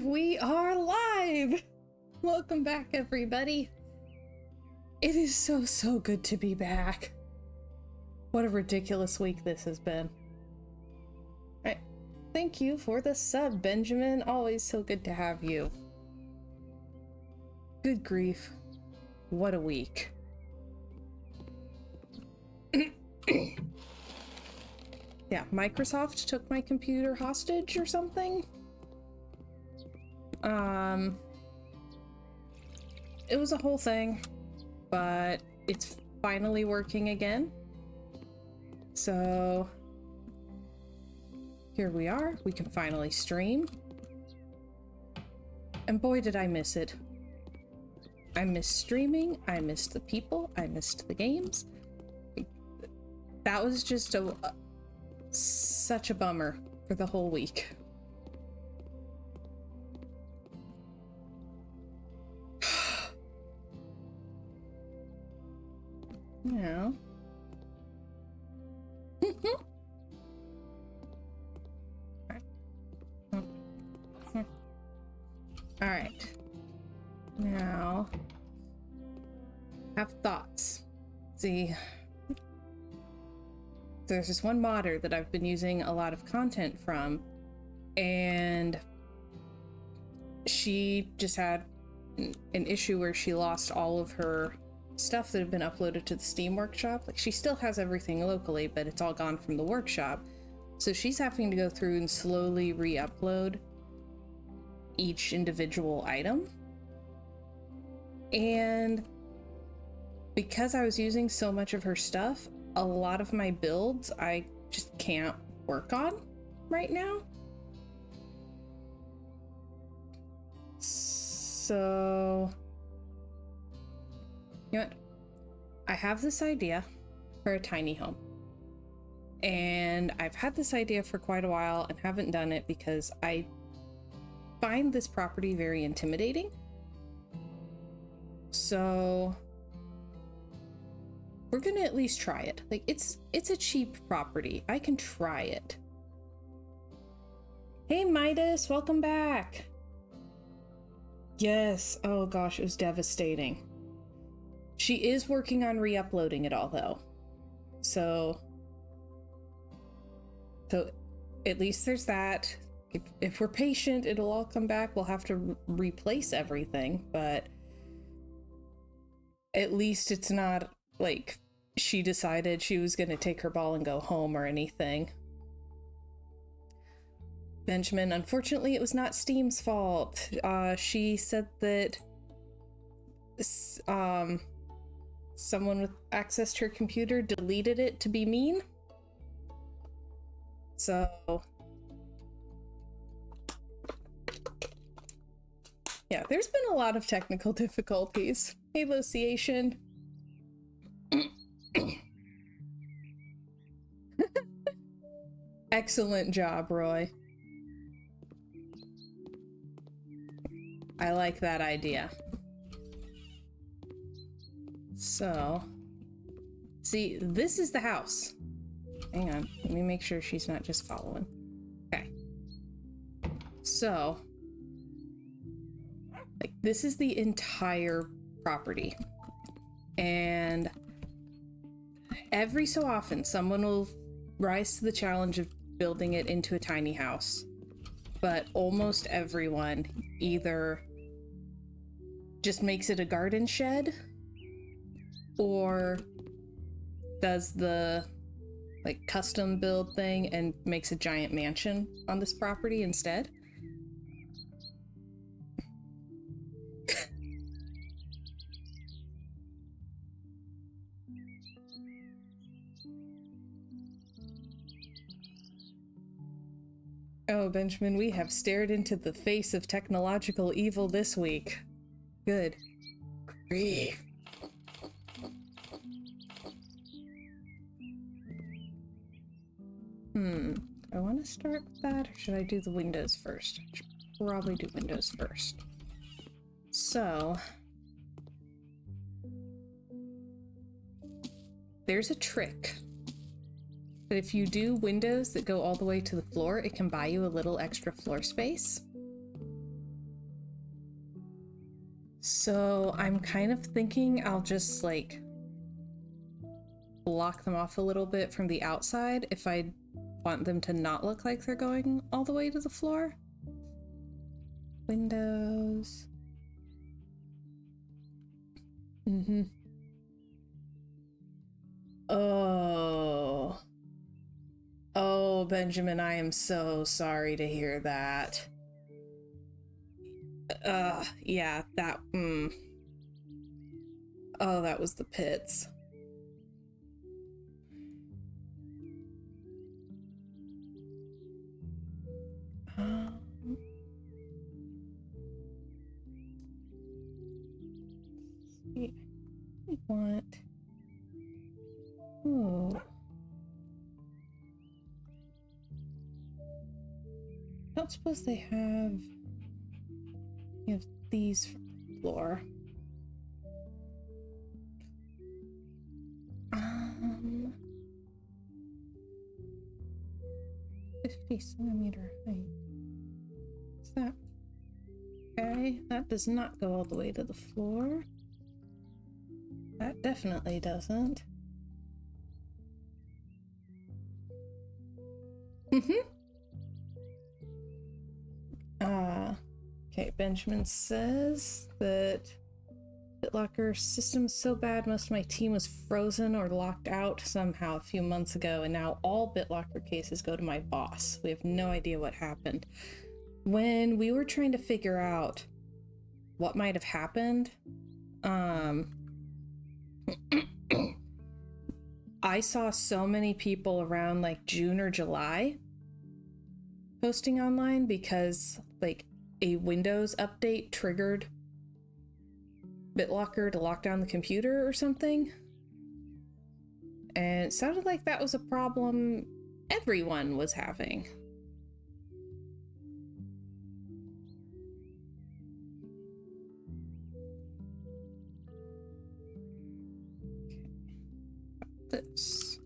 And we are live! Welcome back, everybody. It is so good to be back. What a ridiculous week this has been. Thank you for the sub, Benjamin. Always so good to have you. Good grief. What a week. Yeah, Microsoft took my computer hostage or something. It was a whole thing, but it's finally working again. So here we are. We can finally stream. And boy, did I miss it. I missed streaming. I missed the people. I missed the games. That was just such a bummer for the whole week. Now. All right. Now, have thoughts. See, there's this one modder that I've been using a lot of content from, and she just had an issue where she lost all of her stuff that had been uploaded to the Steam workshop. Like, she still has everything locally, but it's all gone from the workshop. So she's having to go through and slowly re-upload each individual item. And because I was using so much of her stuff, a lot of my builds I just can't work on right now. So, you know what? I have this idea for a tiny home. And I've had this idea for quite a while and haven't done it because I find this property very intimidating. So we're gonna at least try it. Like, it's a cheap property. I can try it. Hey Midas, welcome back. Yes, oh gosh, it was devastating. She is working on re-uploading it all though. So at least there's that. If we're patient, it'll all come back. We'll have to replace everything, but at least it's not like she decided she was gonna take her ball and go home or anything. Benjamin, unfortunately, it was not Steam's fault. She said that someone with access to her computer deleted it to be mean. So yeah, there's been a lot of technical difficulties. Hey, Luciation. Excellent job, Roy. I like that idea. So, see, this is the house. Hang on, let me make sure she's not just following. Okay. So, like, this is the entire property. And every so often, someone will rise to the challenge of building it into a tiny house. But almost everyone either just makes it a garden shed or does the like custom build thing and makes a giant mansion on this property instead. Oh, Benjamin, we have stared into the face of technological evil this week. Good grief. I want to start with that, or should I do the windows first? I should probably do windows first. So, there's a trick But if you do windows that go all the way to the floor, it can buy you a little extra floor space. So I'm kind of thinking I'll just like block them off a little bit from the outside if I want them to not look like they're going all the way to the floor. Windows. Oh. Oh, Benjamin, I am so sorry to hear that. Yeah, that, Oh, that was the pits. We want... Ooh. I don't suppose they have... You have these from the floor. 50-centimeter height. What's that? Okay, that does not go all the way to the floor. That definitely doesn't. Okay, Benjamin says that BitLocker system's so bad most of my team was frozen or locked out somehow a few months ago, and now all BitLocker cases go to my boss. We have no idea what happened. When we were trying to figure out what might have happened, I saw so many people around like June or July posting online because like a Windows update triggered BitLocker to lock down the computer or something. And it sounded like that was a problem everyone was having. Okay. This.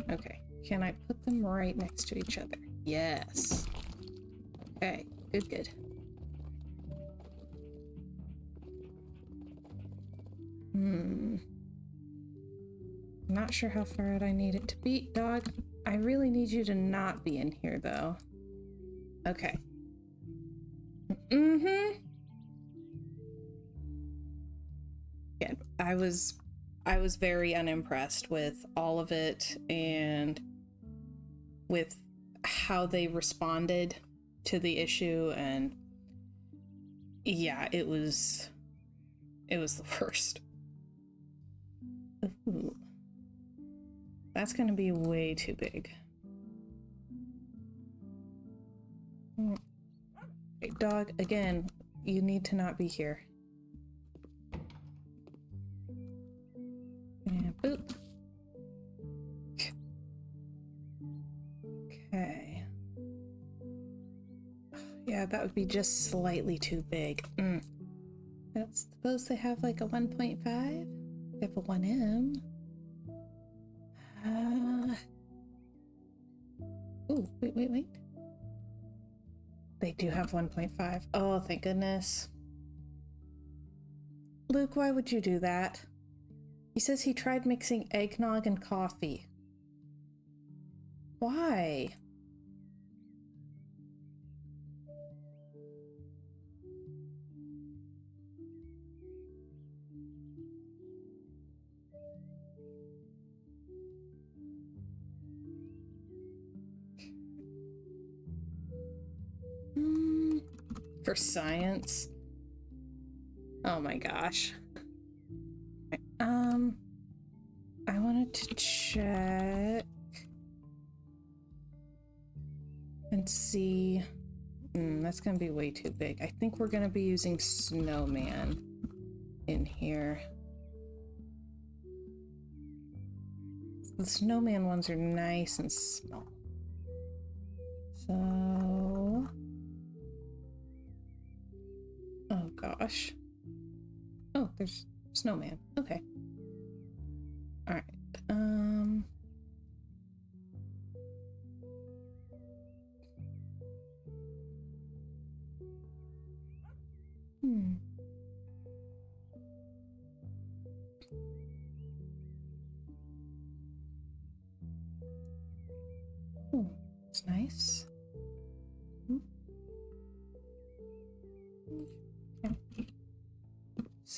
Okay. Can I put them right next to each other? Yes. Okay. Good, good. Not sure how far out I need it to be. Dog, I really need you to not be in here, though. Okay. Yeah, I was very unimpressed with all of it and with how they responded to the issue, and yeah, it was the worst. Ooh. That's gonna be way too big. Okay, dog, again, you need to not be here. And boop. Okay. Yeah, that would be just slightly too big. I don't suppose they have like a 1.5? They have a 1M. Ooh, wait. They do have 1.5. Oh, thank goodness. Luke, why would you do that? He says he tried mixing eggnog and coffee. Why? For science? Oh my gosh. I wanted to check and see. That's gonna be way too big. I think we're gonna be using snowman in here. The snowman ones are nice and small. So... Oh gosh. Oh, there's snowman. Okay. Alright.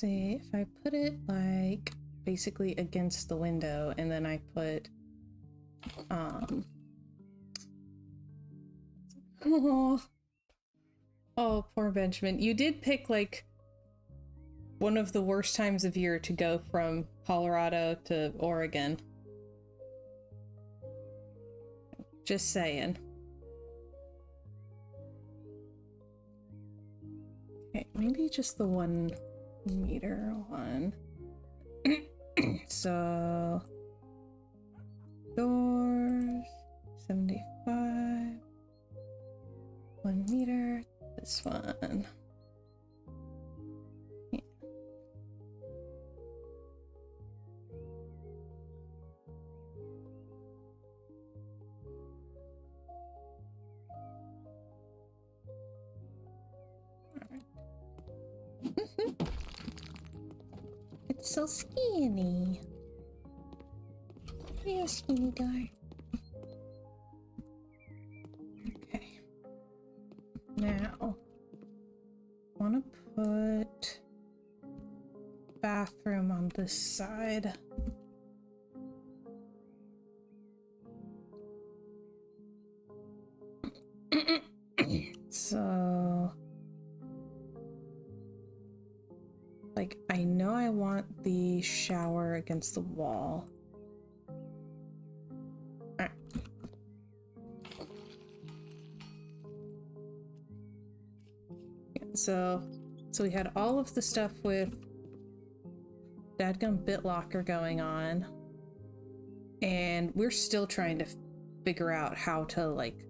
see, if I put it like basically against the window and then I put oh, poor Benjamin. You did pick like one of the worst times of year to go from Colorado to Oregon. Just saying. Okay, maybe just the 1 meter one. So doors 75, 1 meter. This one. Yeah. It's so skinny. Real skinny guy. Okay. Now, I want to put bathroom on this side. So, like, I know I want the shower against the wall. Alright. Yeah, so we had all of the stuff with Dadgum BitLocker going on, and we're still trying to figure out how to, like,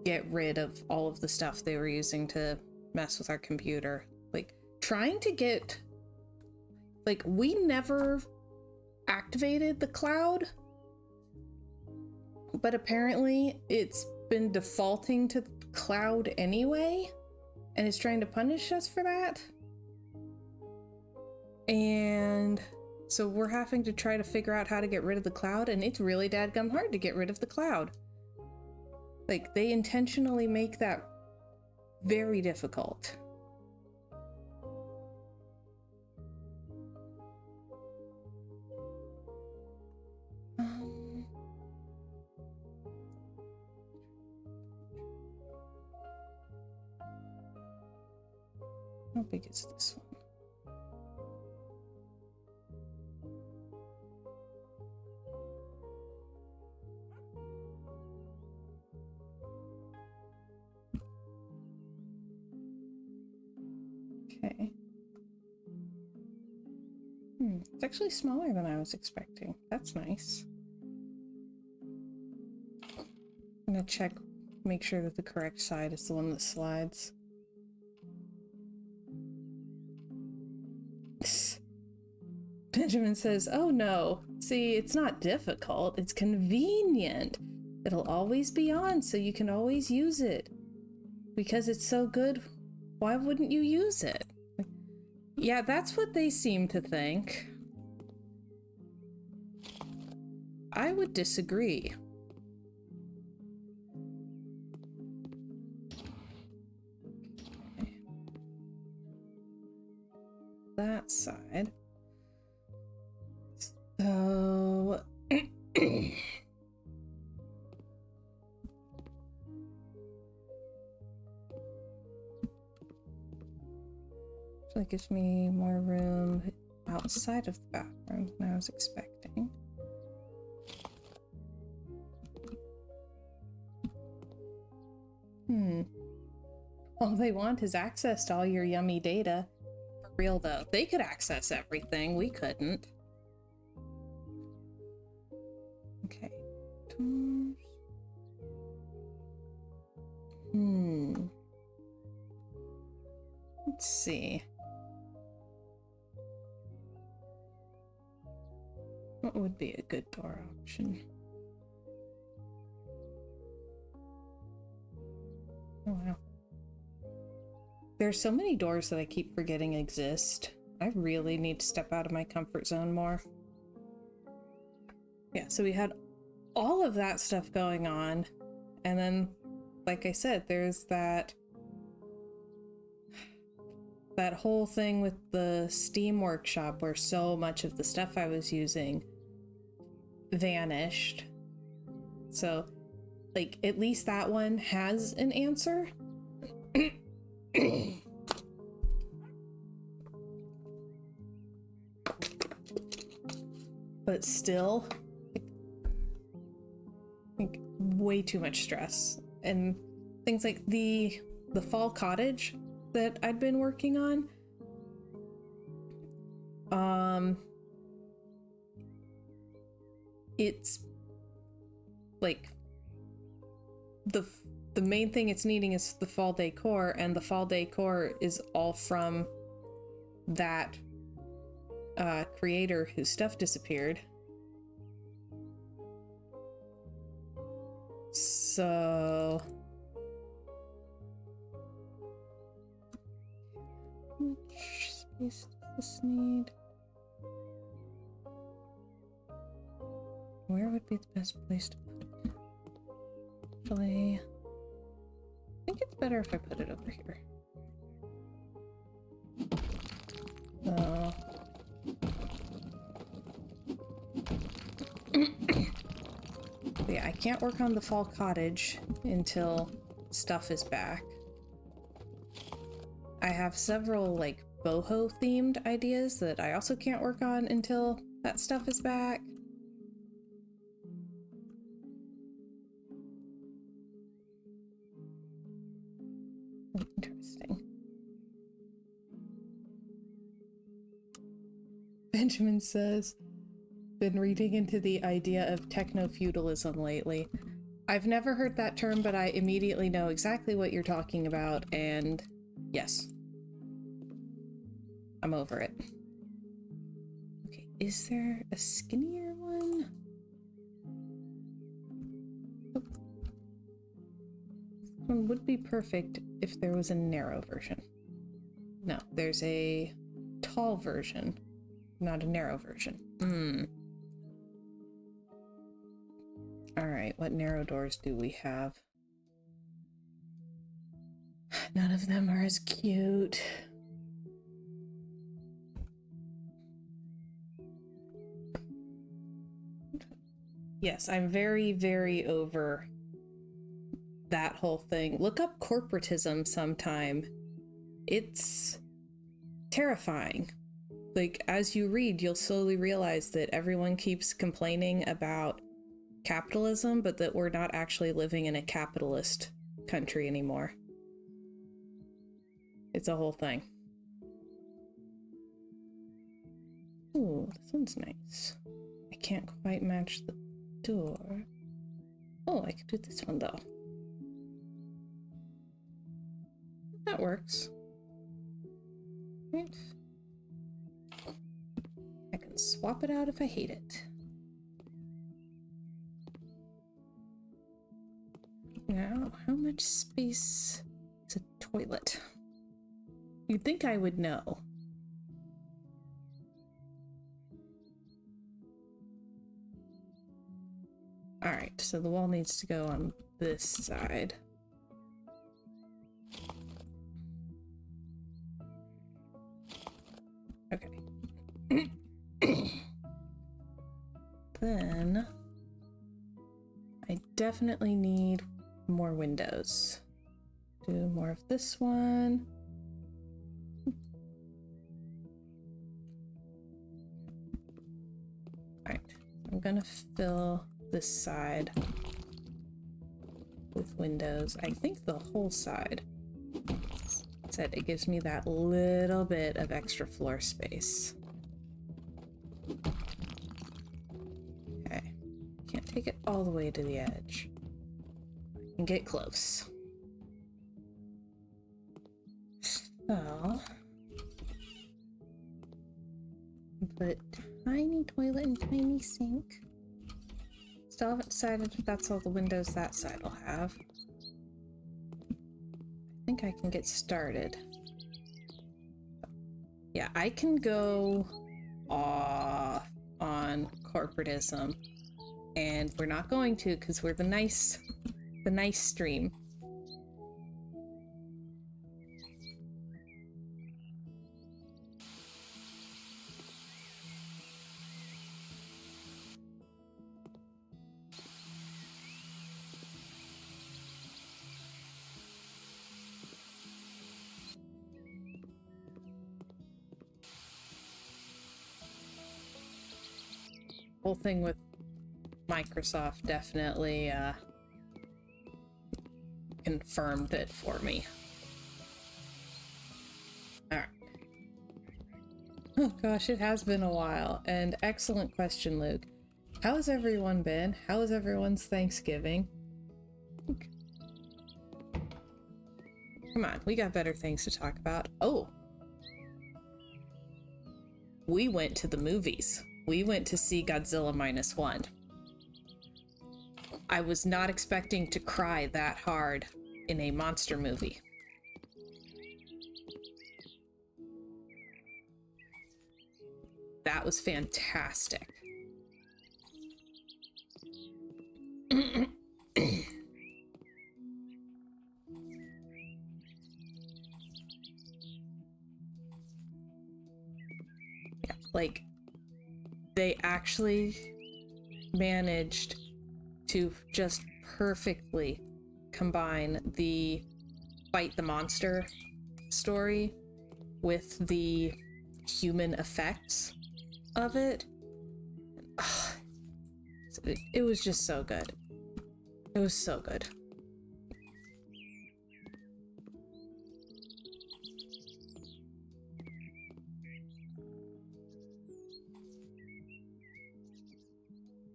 get rid of all of the stuff they were using to mess with our computer. Like, trying to get, like, we never activated the cloud, but apparently it's been defaulting to the cloud anyway, and it's trying to punish us for that. And so we're having to try to figure out how to get rid of the cloud, and it's really dadgum hard to get rid of the cloud. Like, they intentionally make that very difficult. How big is this one? Okay. It's actually smaller than I was expecting. That's nice. I'm gonna check, make sure that the correct side is the one that slides. Benjamin says, oh no, see, it's not difficult, it's convenient. It'll always be on, so you can always use it. Because it's so good, why wouldn't you use it? Yeah, that's what they seem to think. I would disagree. Okay. That side. So... So it gives me more room outside of the bathroom than I was expecting. All they want is access to all your yummy data. For real though, they could access everything, we couldn't. Okay. Doors. Let's see. What would be a good door option? Oh wow. There's so many doors that I keep forgetting exist. I really need to step out of my comfort zone more. Yeah, so we had all of that stuff going on, and then, like I said, there's that that whole thing with the Steam workshop where so much of the stuff I was using vanished. So, like, at least that one has an answer. But still, like, way too much stress. And things like the fall cottage that I'd been working on, it's like the main thing it's needing is the fall decor, and the fall decor is all from that creator whose stuff disappeared. So how much space does this need? Where would be the best place to put it? Actually, I think it's better if I put it over here. Yeah, I can't work on the fall cottage until stuff is back. I have several, like, boho themed ideas that I also can't work on until that stuff is back. Interesting. Benjamin says, been reading into the idea of techno-feudalism lately. I've never heard that term, but I immediately know exactly what you're talking about, and yes. I'm over it. Okay, is there a skinnier one? Oh. This one would be perfect if there was a narrow version. No, there's a tall version, not a narrow version. Alright, what narrow doors do we have? None of them are as cute. Yes, I'm very, very over that whole thing. Look up corporatism sometime. It's terrifying. Like, as you read, you'll slowly realize that everyone keeps complaining about capitalism, but that we're not actually living in a capitalist country anymore. It's a whole thing. Ooh, this one's nice. I can't quite match the door. Oh, I could do this one though. That works. Right. I can swap it out if I hate it. Now, how much space is a toilet? You'd think I would know. Alright, so the wall needs to go on this side. Okay. Then I definitely need more windows. Do more of this one. Alright, I'm gonna fill this side with windows. I think the whole side. Said it gives me that little bit of extra floor space. Okay, can't take it all the way to the edge. I can get close. So, put tiny toilet and tiny sink. Still haven't decided if that's all the windows that side will have. I think I can get started. Yeah, I can go off on corporatism, and we're not going to because we're the nice stream. whole thing with Microsoft definitely confirmed it for me. Alright. Oh gosh, it has been a while. And excellent question, Luke. How has everyone been? How was everyone's Thanksgiving? Come on, we got better things to talk about. Oh! We went to the movies. We went to see Godzilla -1. I was not expecting to cry that hard in a monster movie. That was fantastic. Yeah, like, they actually managed to just perfectly combine the fight the monster story with the human effects of it. It was just so good. It was so good.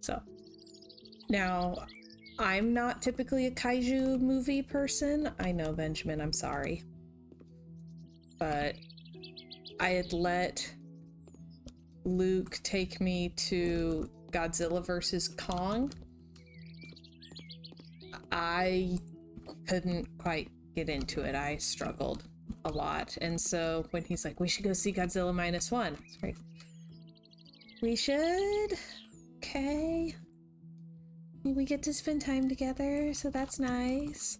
So, now, I'm not typically a kaiju movie person. I know, Benjamin, I'm sorry. But I had let Luke take me to Godzilla vs. Kong. I couldn't quite get into it. I struggled a lot. And so when he's like, we should go see Godzilla -1, it's like, we should? Okay. We get to spend time together, so that's nice.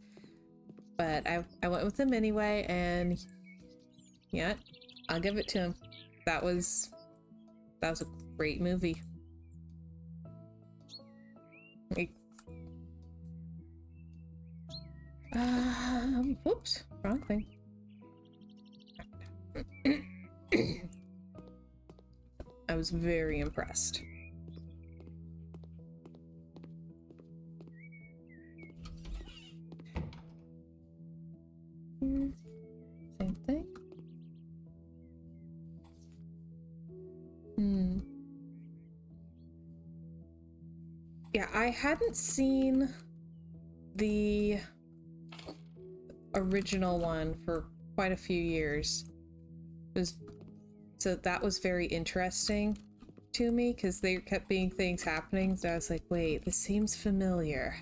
But I went with him anyway, and yeah, I'll give it to him. That was a great movie. Whoops, wrong thing. I was very impressed. Same thing. Yeah, I hadn't seen the original one for quite a few years. So that was very interesting to me, because there kept being things happening, so I was like, wait, this seems familiar.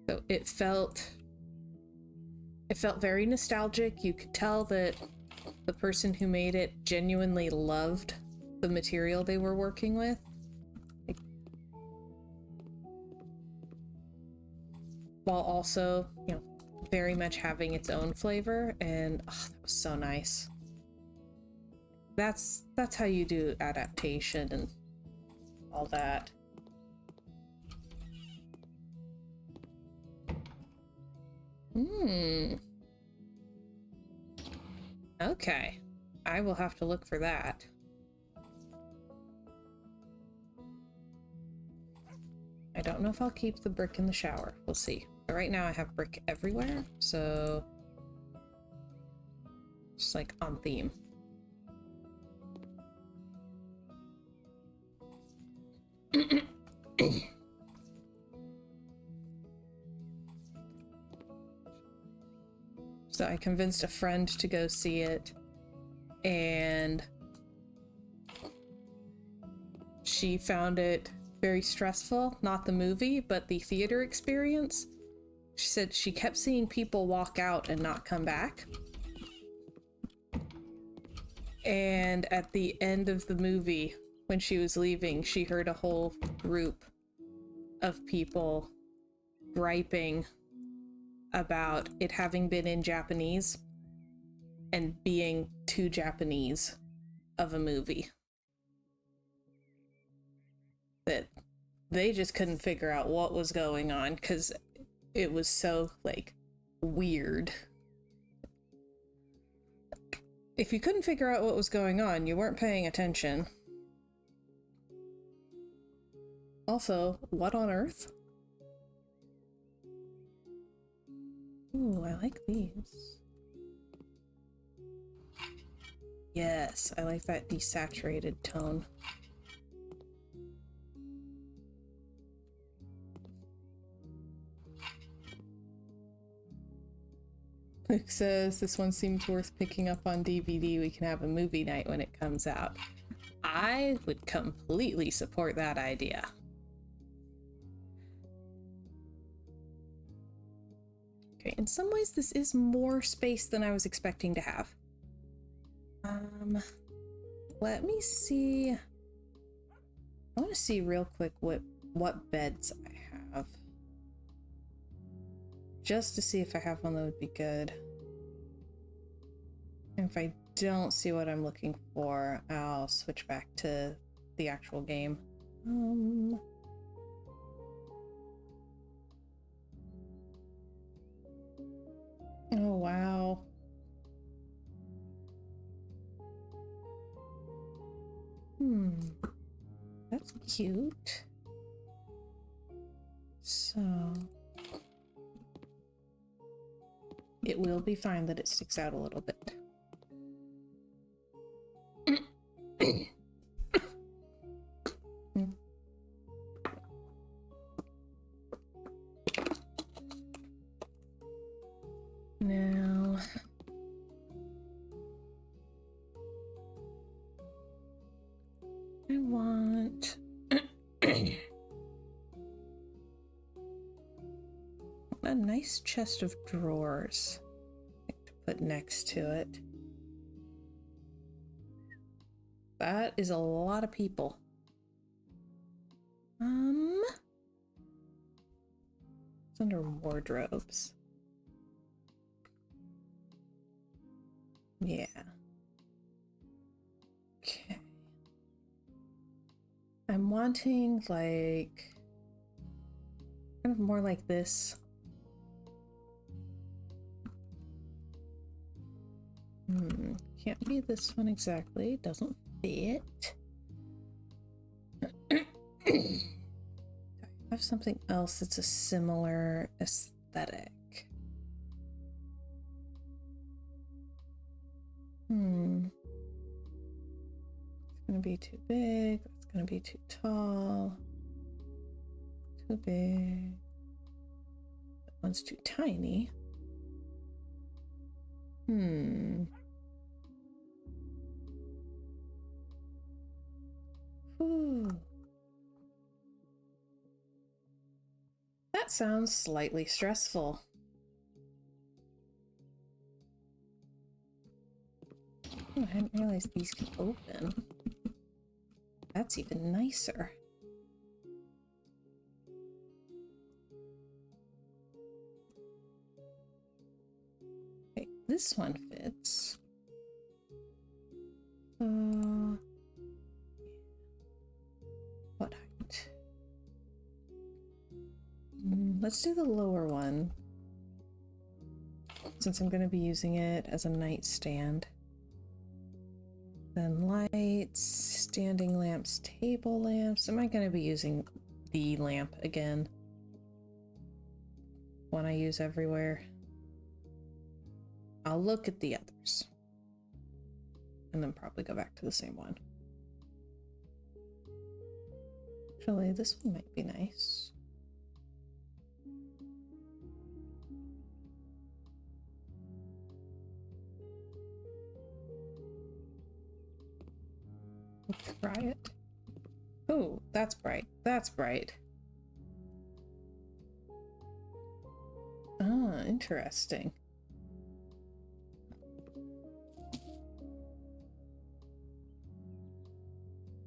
So it felt very nostalgic. You could tell that the person who made it genuinely loved the material they were working with. While also, you know, very much having its own flavor, and that was so nice. That's how you do adaptation and all that. Okay. I will have to look for that. I don't know if I'll keep the brick in the shower. We'll see. But right now I have brick everywhere, so just like on theme. So I convinced a friend to go see it, and she found it very stressful. Not the movie, but the theater experience. She said she kept seeing people walk out and not come back. And at the end of the movie, when she was leaving, she heard a whole group of people griping about it having been in Japanese and being too Japanese of a movie. That they just couldn't figure out what was going on, because it was so, like, weird. If you couldn't figure out what was going on, you weren't paying attention. Also, what on earth? Ooh, I like these. Yes, I like that desaturated tone. Nick says, this one seems worth picking up on DVD. We can have a movie night when it comes out. I would completely support that idea. Okay, in some ways this is more space than I was expecting to have. Let me see. I want to see real quick what beds I have. Just to see if I have one that would be good. And if I don't see what I'm looking for, I'll switch back to the actual game. Oh, wow. That's cute. So... it will be fine that it sticks out a little bit. Now... I want... a nice chest of drawers to put next to it. That is a lot of people. It's under wardrobes. Yeah. Okay. I'm wanting like kind of more like this. Can't be this one exactly. Doesn't fit. I have something else that's a similar aesthetic. It's gonna be too big. That's gonna be too tall. Too big. That one's too tiny. Ooh. That sounds slightly stressful. Oh, I hadn't realized these could open. That's even nicer. Okay, this one fits. What height? Let's do the lower one, since I'm going to be using it as a nightstand. Then lights, standing lamps, table lamps. Am I going to be using the lamp again? One I use everywhere. I'll look at the others. And then probably go back to the same one. Actually, this one might be nice. Let's try it. Oh, that's bright. That's bright. Ah, interesting.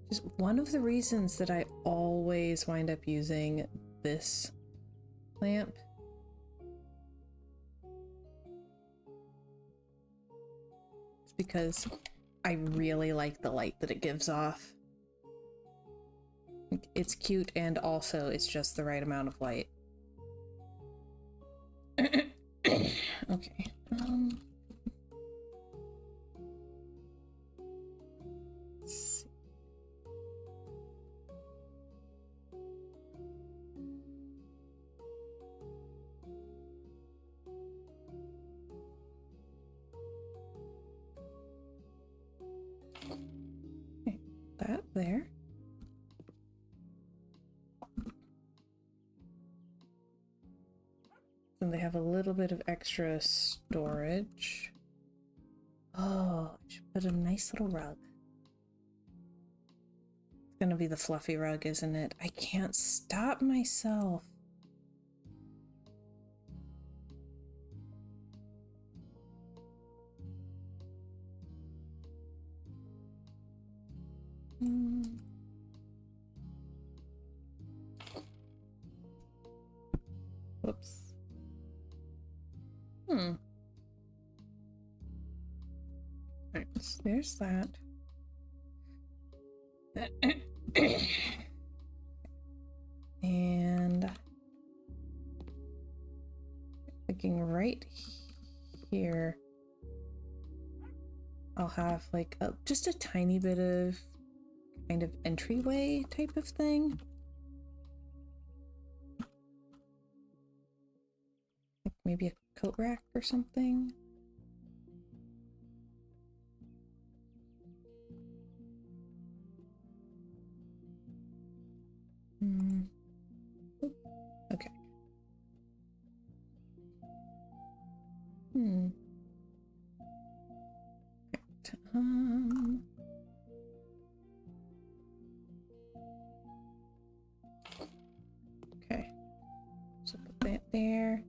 Just one of the reasons that I always wind up using this lamp is because I really like the light that it gives off. It's cute, and also it's just the right amount of light. Okay. there. And they have a little bit of extra storage. Oh, I should put a nice little rug. It's gonna be the fluffy rug, isn't it? I can't stop myself. Whoops. Alright, so there's that. And thinking right here, I'll have like just a tiny bit of kind of entryway type of thing. Like maybe a coat rack or something. Okay. Right. Okay. So put that there.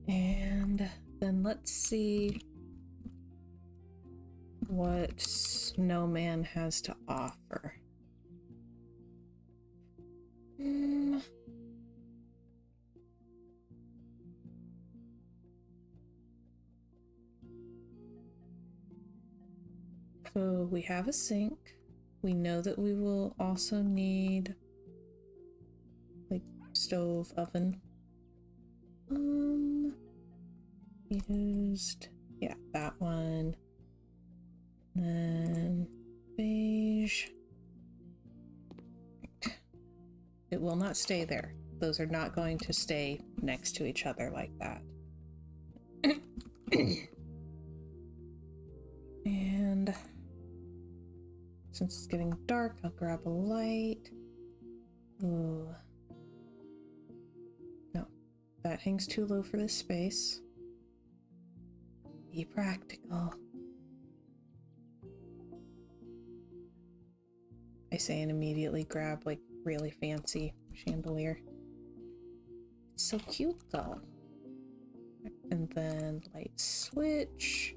And then let's see what Snowman has to offer. So we have a sink. We know that we will also need like stove, oven. Used, yeah, that one. Then beige. It will not stay there. Those are not going to stay next to each other like that. And since it's getting dark, I'll grab a light. Ooh. No, that hangs too low for this space. Be practical. I say and immediately grab like really fancy chandelier. It's so cute though. And then light switch.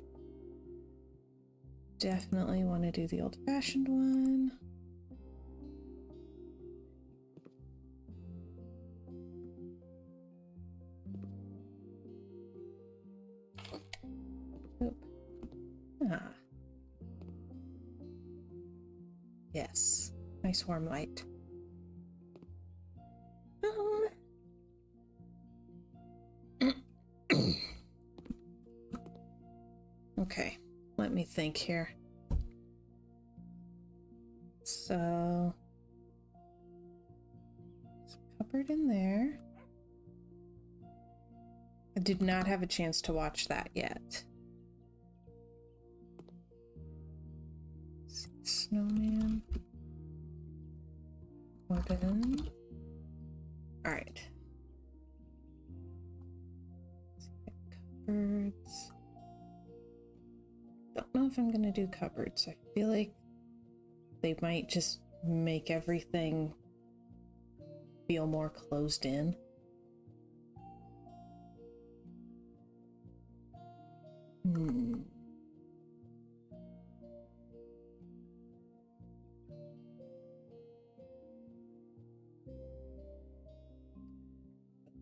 Definitely want to do the old-fashioned one. Oop. Ah. Yes. Nice warm light. Okay, let me think here. So, there's a cupboard in there. I did not have a chance to watch that yet. Snowman. Weapon. Alright. Cupboards. Don't know if I'm gonna do cupboards. I feel like they might just make everything feel more closed in.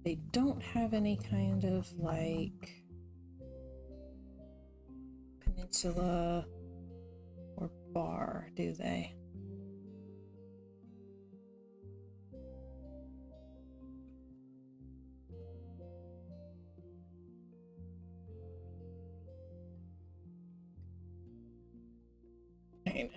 They don't have any kind of like peninsula or bar, do they? Right.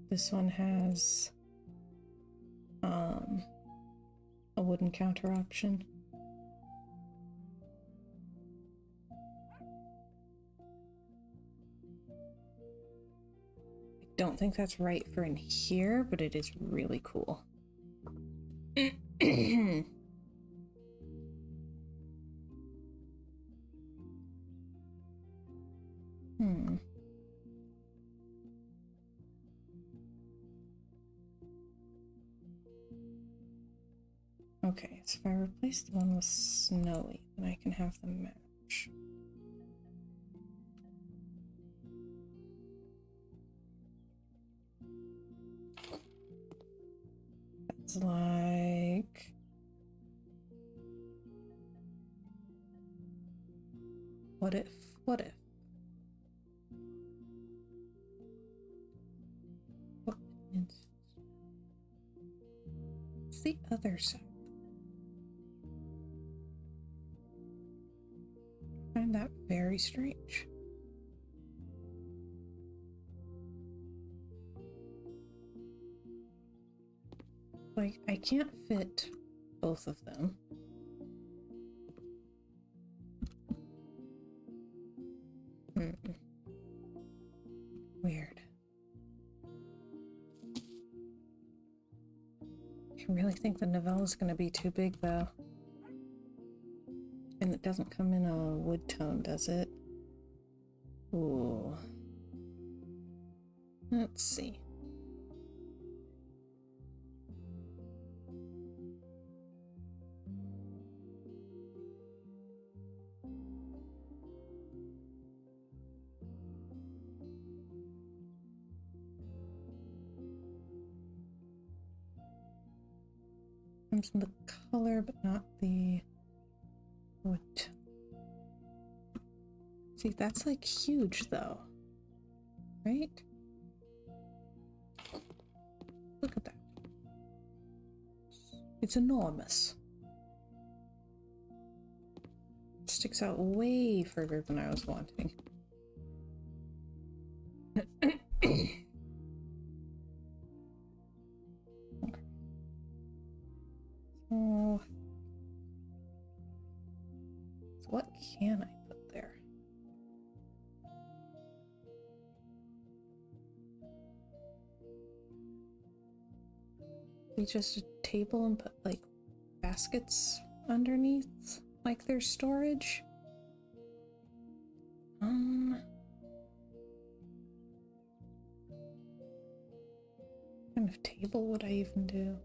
This one has a wooden counter option. I don't think that's right for in here, but it is really cool. Okay, so if I replace the one with snowy, then I can have them match. That's like... What if? What if? What is... What's the other side? I find that very strange. Like, I can't fit both of them. Weird. I really think the novella is going to be too big, though. And it doesn't come in a wood tone, does it? Ooh. Let's see. Comes in the color, but not the wood. See, that's like huge, though. Right? Look at that. It's enormous. It sticks out way further than I was wanting. Okay. So what can I put there? We just a table and put like baskets underneath, like there's storage. What kind of table would I even do?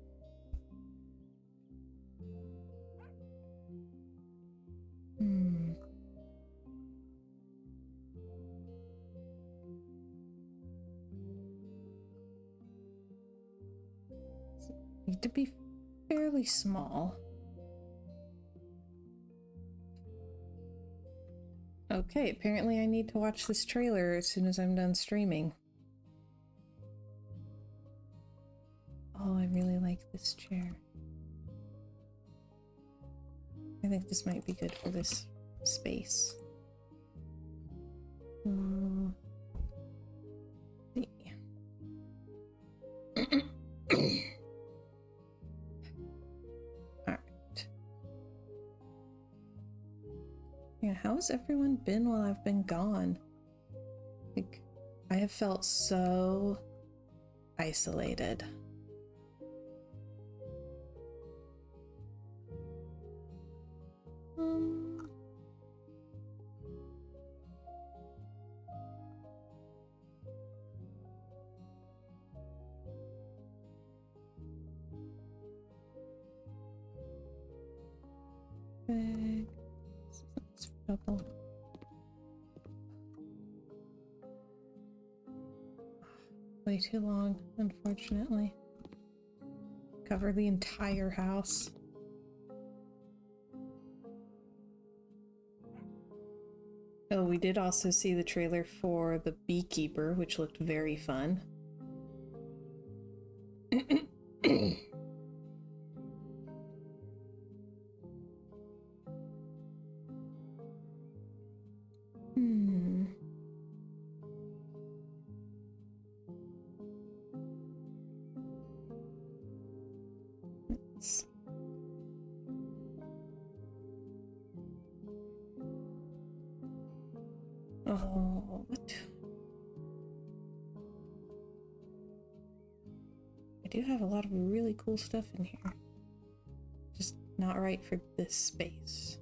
Need to be fairly small. Okay, apparently I need to watch this trailer as soon as I'm done streaming. Oh, I really like this chair. I think this might be good for this space. Alright. Yeah, how has everyone been while I've been gone? Like, I have felt so isolated. Double. Way too long, unfortunately. Cover the entire house. Oh, we did also see the trailer for The Beekeeper, which looked very fun. Oh, what? I do have a lot of really cool stuff in here. Just not right for this space.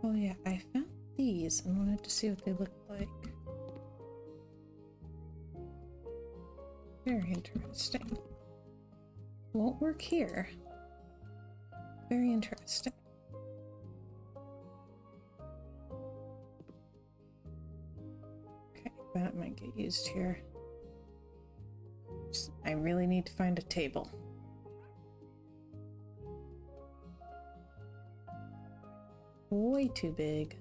Oh yeah, I found these and wanted to see what they look like. Very interesting. Won't work here. Very interesting. Okay, that might get used here. I really need to find a table. Way too big.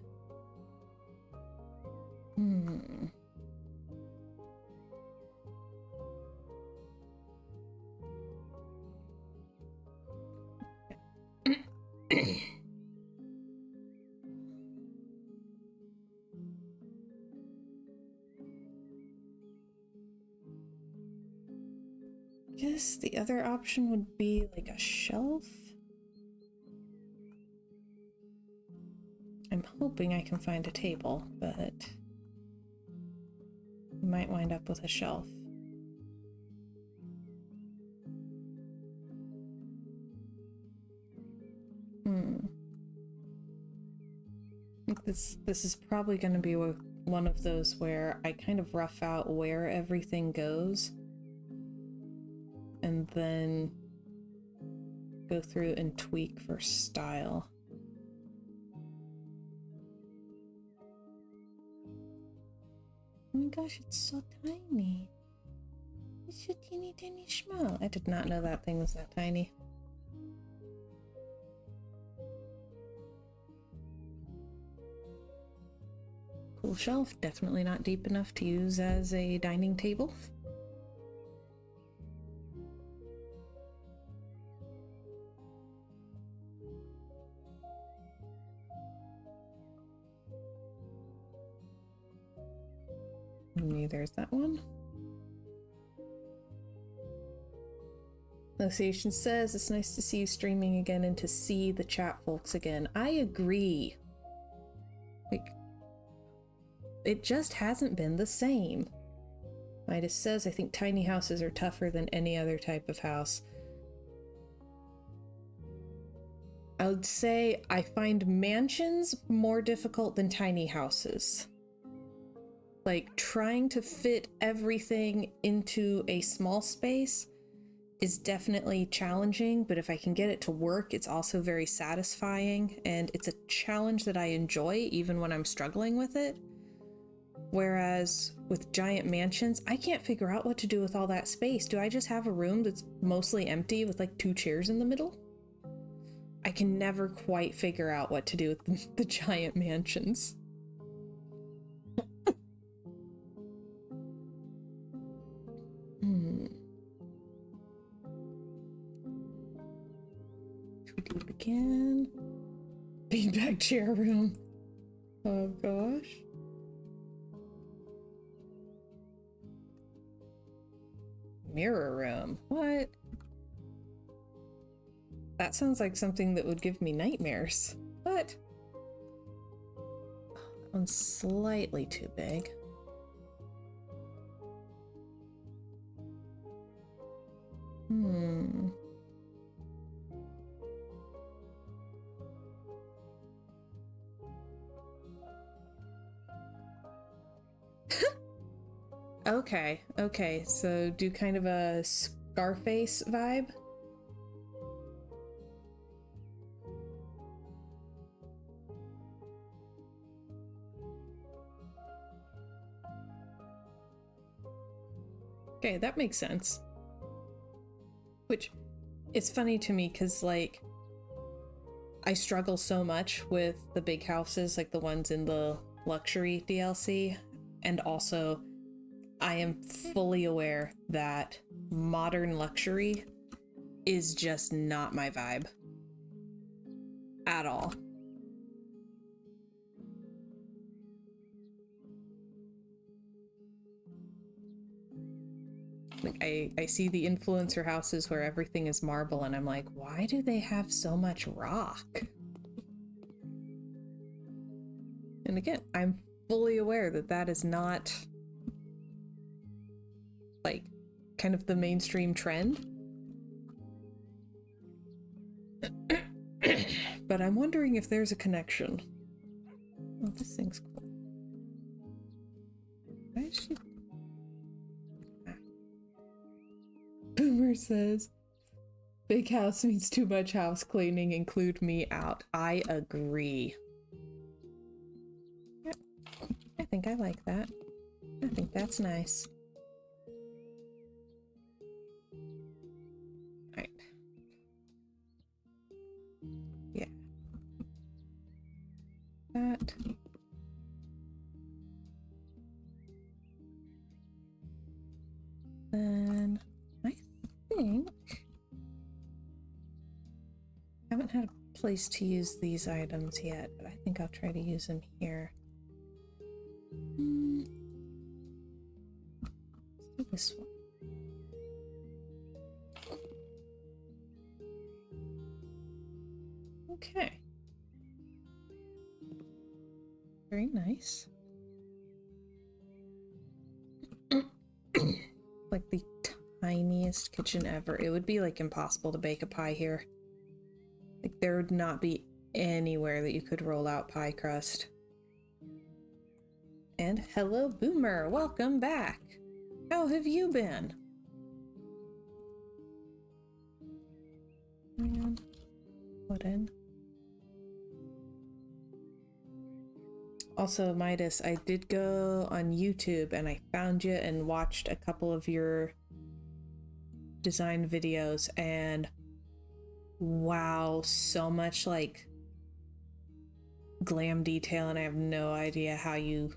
Guess the other option would be like a shelf. I'm hoping I can find a table, but we might wind up with a shelf. I think this is probably going to be one of those where I kind of rough out where everything goes and then go through and tweak for style. Oh my gosh, it's so tiny. It's so teeny tiny small. I did not know that thing was that tiny. Cool shelf, definitely not deep enough to use as a dining table. There's that one. Association says it's nice to see you streaming again and to see the chat folks again. I agree. Like, it just hasn't been the same. Midas says, I think tiny houses are tougher than any other type of house. I would say I find mansions more difficult than tiny houses. Like, trying to fit everything into a small space is definitely challenging, but if I can get it to work, it's also very satisfying, and it's a challenge that I enjoy even when I'm struggling with it. Whereas with giant mansions, I can't figure out what to do with all that space. Do I just have a room that's mostly empty with like 2 chairs in the middle? I can never quite figure out what to do with the giant mansions. Should we do it again? Beanbag chair room. Oh gosh. Mirror room. What? That sounds like something that would give me nightmares. What? That one's slightly too big. Okay, so do kind of a Scarface vibe? Okay, that makes sense. Which, it's funny to me because, like, I struggle so much with the big houses, like the ones in the luxury DLC, and also I am fully aware that modern luxury is just not my vibe at all. Like, I see the influencer houses where everything is marble, and I'm like, why do they have so much rock? And again, I'm fully aware that that is not, like, kind of the mainstream trend. But I'm wondering if there's a connection. Oh, this thing's cool. Why is she... Boomer says, big house means too much house cleaning, include me out. I agree. Yep. I think I like that. I think that's nice. Alright. Yeah. That. Then I think I haven't had a place to use these items yet, but I think I'll try to use them here. Let's do this one. Okay. Very nice. Like the tiniest kitchen ever. It would be like impossible to bake a pie here. Like there would not be anywhere that you could roll out pie crust. And hello, Boomer. Welcome back. How have you been? And put in. Also, Midas, I did go on YouTube and I found you and watched a couple of your design videos, and wow, so much like glam detail, and I have no idea how you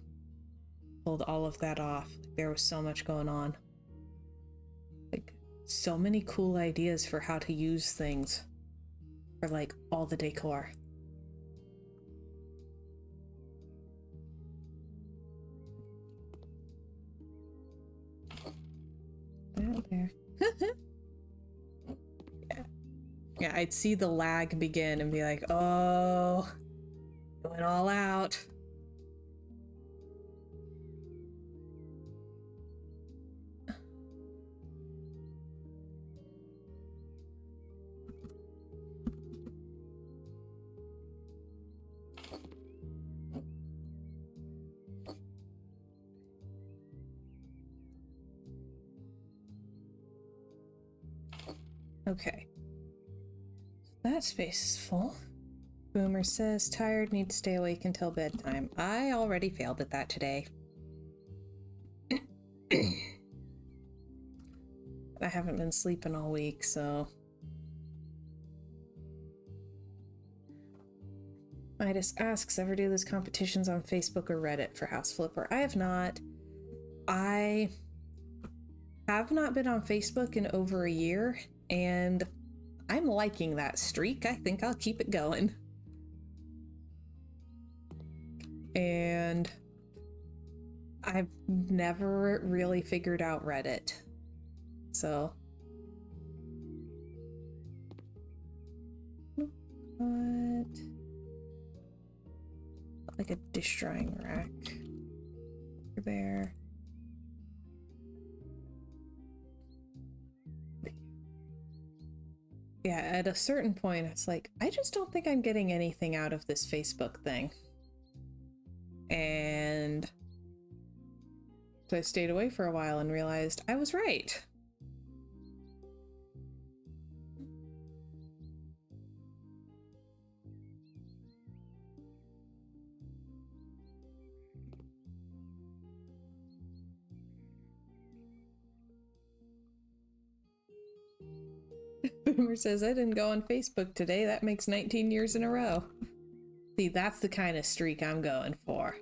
pulled all of that off. There was so much going on. Like, so many cool ideas for how to use things for like all the decor. There. Yeah, I'd see the lag begin and be like, oh, going all out. Okay. That space is full. Boomer says, tired, need to stay awake until bedtime. I already failed at that today. I haven't been sleeping all week, so... Midas asks, ever do those competitions on Facebook or Reddit for House Flipper? I have not. I have not been on Facebook in over a year, and I'm liking that streak. I think I'll keep it going. And I've never really figured out Reddit. So. What? Like a dish drying rack. There. Yeah, at a certain point, it's like, I just don't think I'm getting anything out of this Facebook thing. And so I stayed away for a while and realized I was right. Boomer says, I didn't go on Facebook today. That makes 19 years in a row. See, that's the kind of streak I'm going for.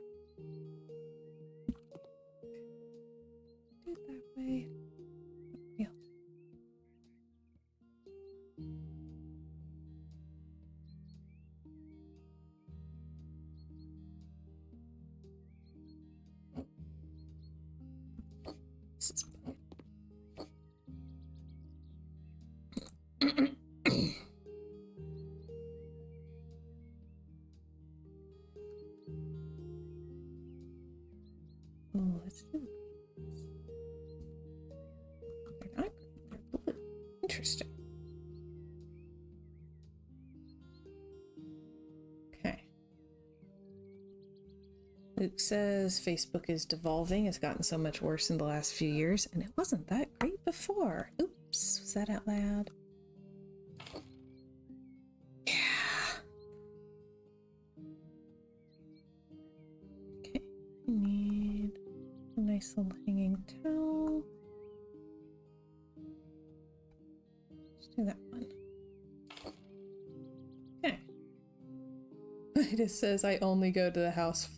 Do it that way. Yeah. This is Oh, let's do these. They're not green, they're blue. Interesting. Okay. Luke says Facebook is devolving. It's gotten so much worse in the last few years, and it wasn't that great before. Oops, was that out loud? Yeah. Okay, I need a nice little hanging towel. Let's do that one. Okay. It just says I only go to the house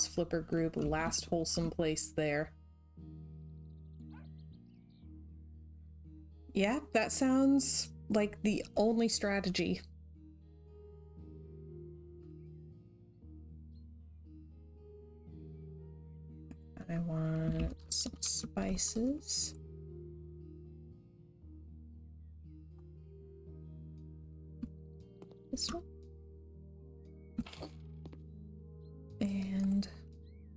flipper group. Last wholesome place there. Yeah, that sounds like the only strategy. I want some spices. This one. And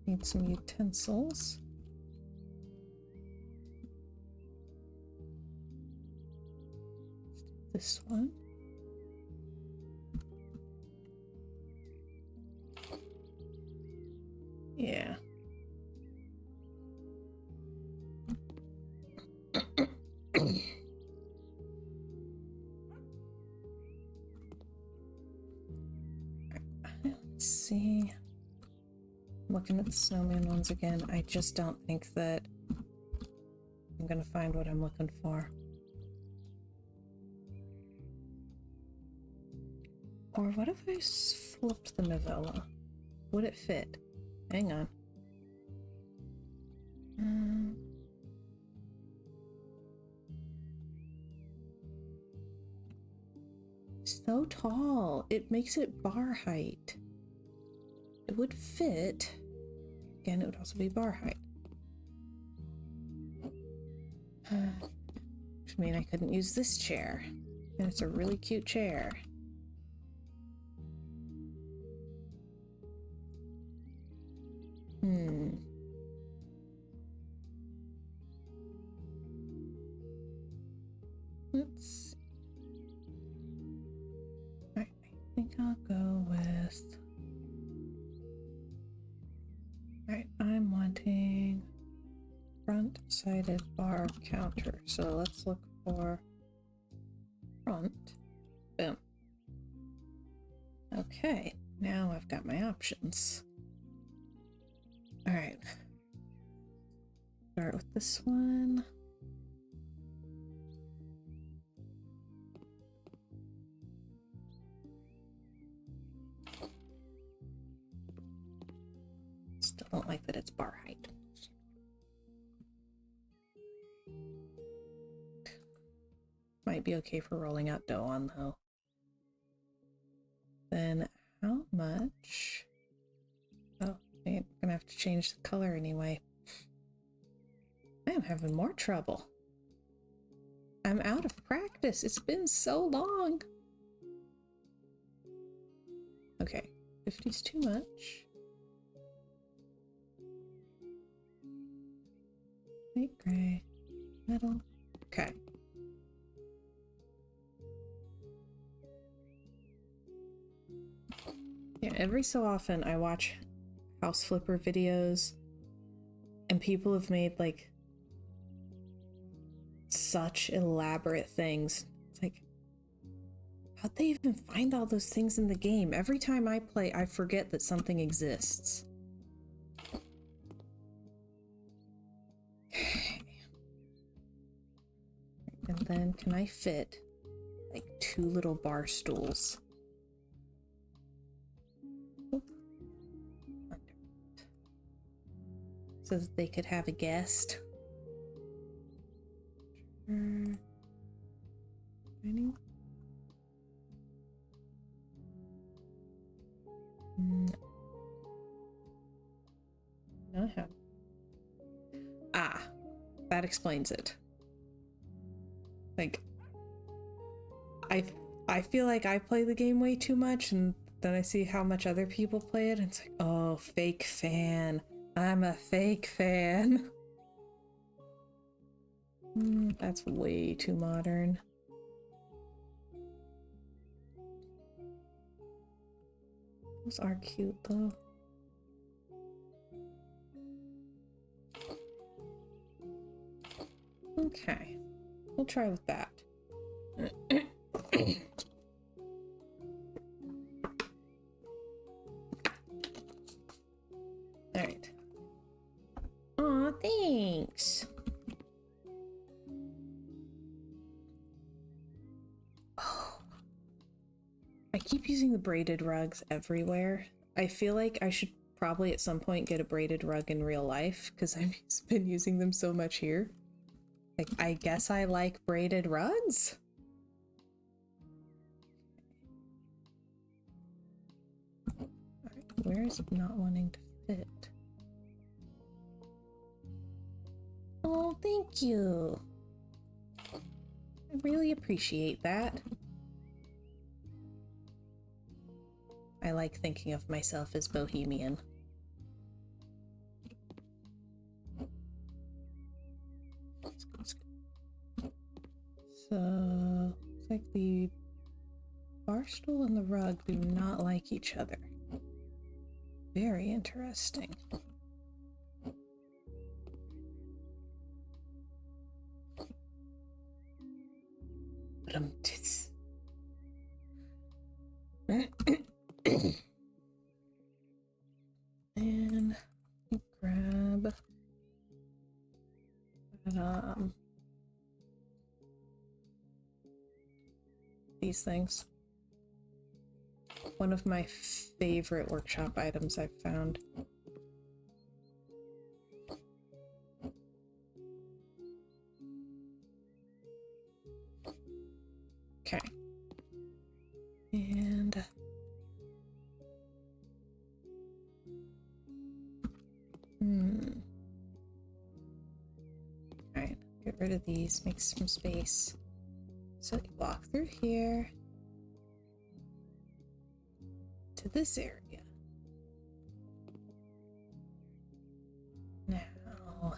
need some utensils. This one. Yeah. Let's see. Looking at the snowman ones again, I just don't think that I'm gonna find what I'm looking for. Or what if I flipped the novella? Would it fit? Hang on. So tall. It makes it bar height. It would fit. Again, it would also be bar height. Which means I couldn't use this chair. And it's a really cute chair. Let's see. I think I'll go with... Alright, I'm wanting front-sided bar counter. So let's look for front. Boom. Okay, now I've got my options. Alright. Start with this one. Still don't like that it's bar height. Might be okay for rolling out dough on though. Then how much? Oh, I'm gonna have to change the color anyway. I am having more trouble. I'm out of practice. It's been so long. Okay, 50's too much. Light gray, metal. Okay. Yeah, every so often I watch house flipper videos and people have made like such elaborate things. It's like, how'd they even find all those things in the game? Every time I play, I forget that something exists. And then can I fit like 2 little bar stools? So that they could have a guest. Any? No. No, I have. Ah, that explains it. Like, I I feel like I play the game way too much, and then I see how much other people play it, and it's like, oh, fake fan. I'm a fake fan. That's way too modern. Those are cute though. Okay, we'll try with that. All right. Aw, thanks. Oh, I keep using the braided rugs everywhere. I feel like I should probably at some point get a braided rug in real life because I've been using them so much here. Like, I guess I like braided rugs? Alright, where is it not wanting to fit? Oh, thank you. I really appreciate that. I like thinking of myself as bohemian. Let's go. So, looks like the bar stool and the rug do not like each other. Very interesting. But and grab these things. One of my favorite workshop items I've found. Okay. And alright, get rid of these, make some space. So you walk through here to this area. Now,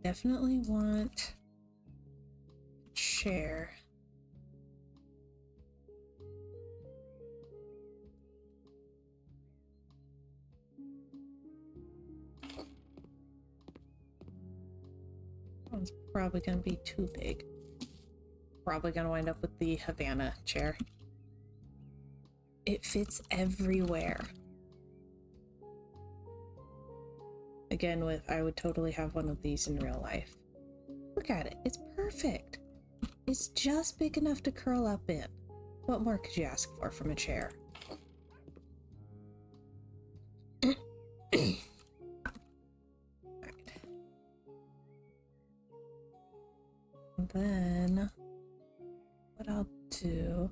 definitely want a chair. One's probably gonna be too big. Probably gonna wind up with the Havana chair. It fits everywhere. Again, I would totally have one of these in real life. Look at it, it's perfect. It's just big enough to curl up in. What more could you ask for from a chair? Right. And then what I'll do,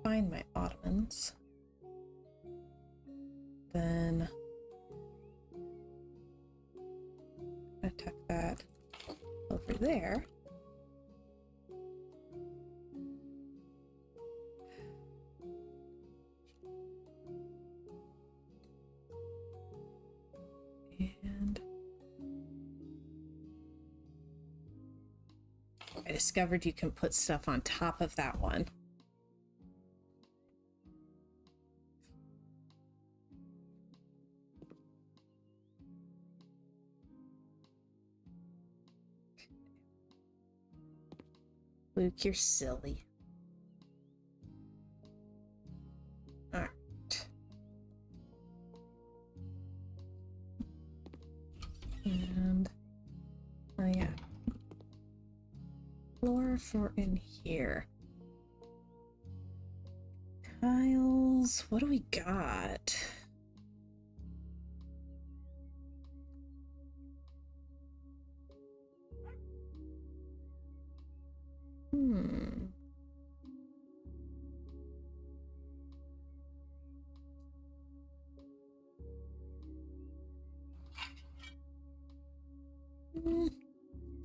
find my ottomans, then I tuck that over there. And I discovered you can put stuff on top of that one. Luke, you're silly. Alright. And, oh yeah. Floor for in here. Tiles, what do we got?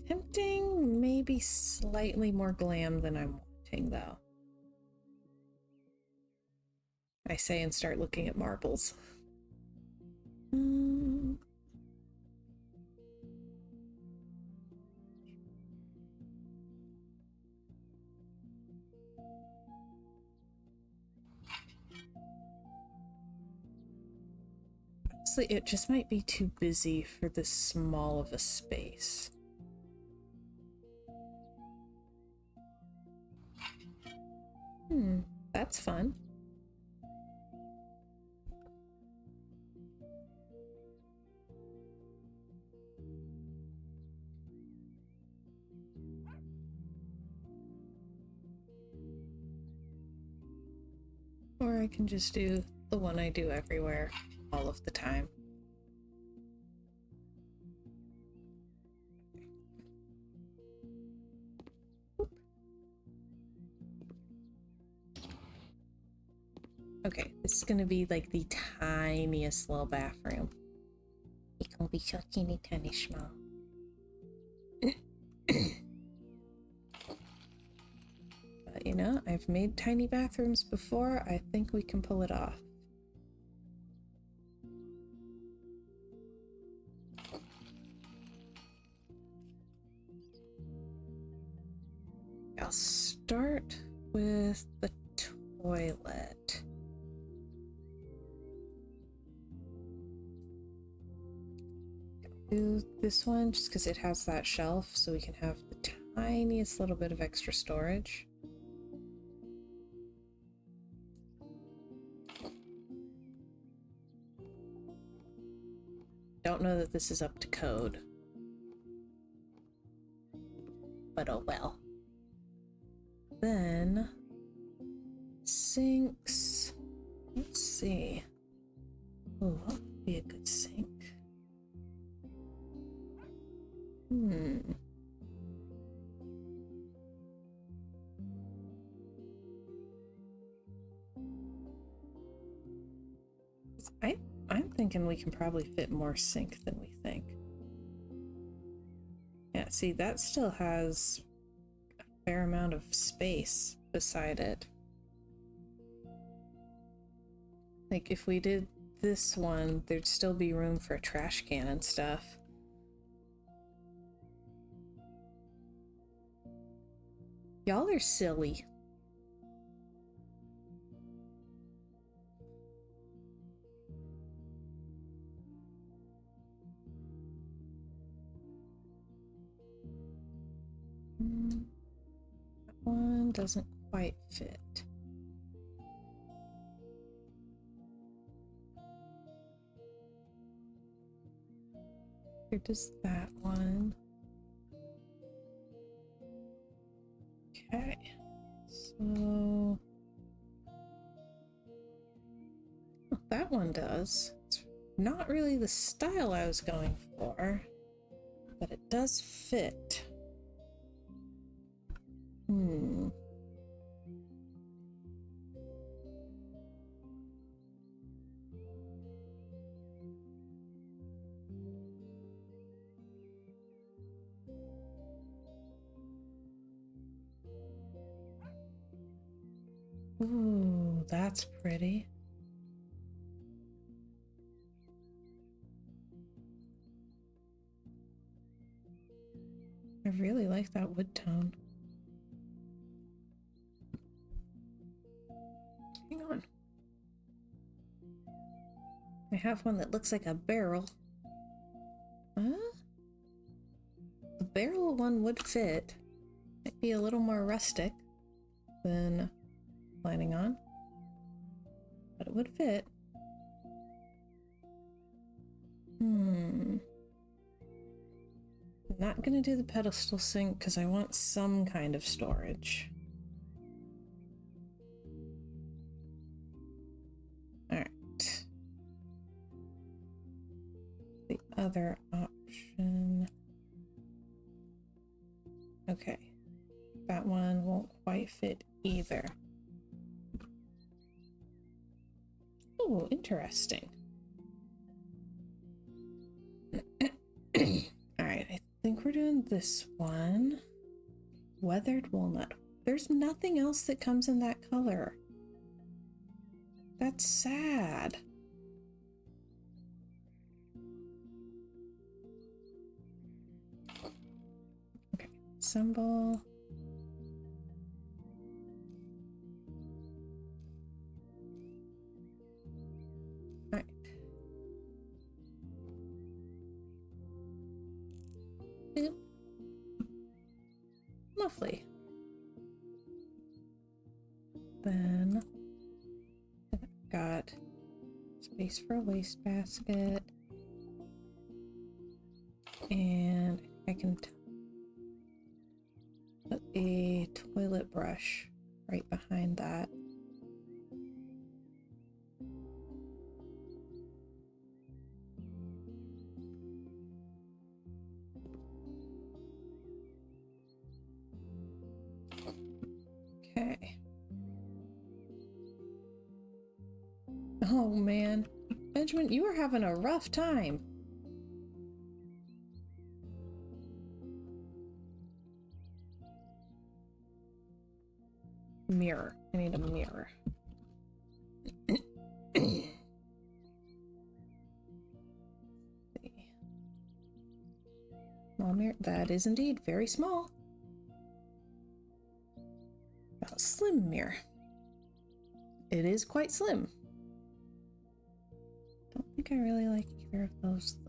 Tempting, maybe slightly more glam than I'm wanting, though. I say and start looking at marbles. Honestly, it just might be too busy for this small of a space. That's fun. Or I can just do the one I do everywhere, all of the time. Okay, this is gonna be like the tiniest little bathroom. It's gonna be so teeny tiny small. But you know, I've made tiny bathrooms before. I think we can pull it off. I'll start with the toilet. Do this one just because it has that shelf, so we can have the tiniest little bit of extra storage. Don't know that this is up to code, but oh well. Then sinks. Let's see. Oh, what would be a good sink? I'm thinking we can probably fit more sink than we think. Yeah, see, that still has a fair amount of space beside it. Like, if we did this one, there'd still be room for a trash can and stuff. Y'all are silly. That one doesn't quite fit. Here does that one. Okay, so that one does. It's not really the style I was going for, but it does fit. Ooh, that's pretty. I really like that wood tone. Hang on. I have one that looks like a barrel. Huh? The barrel one would fit. Might be a little more rustic than planning on, but it would fit. I'm not gonna do the pedestal sink because I want some kind of storage. Alright. The other option. Okay. That one won't quite fit either. Oh, interesting. Alright, I think we're doing this one. Weathered walnut. There's nothing else that comes in that color. That's sad. Okay, symbol. All right. Boop. Lovely. Then I've got space for a wastebasket, and I can put a toilet brush right behind that. Okay. Oh man, Benjamin, you are having a rough time. Mirror. I need a mirror. Small mirror. That is indeed very small. A slim mirror. It is quite slim. Don't think I really like either of those though.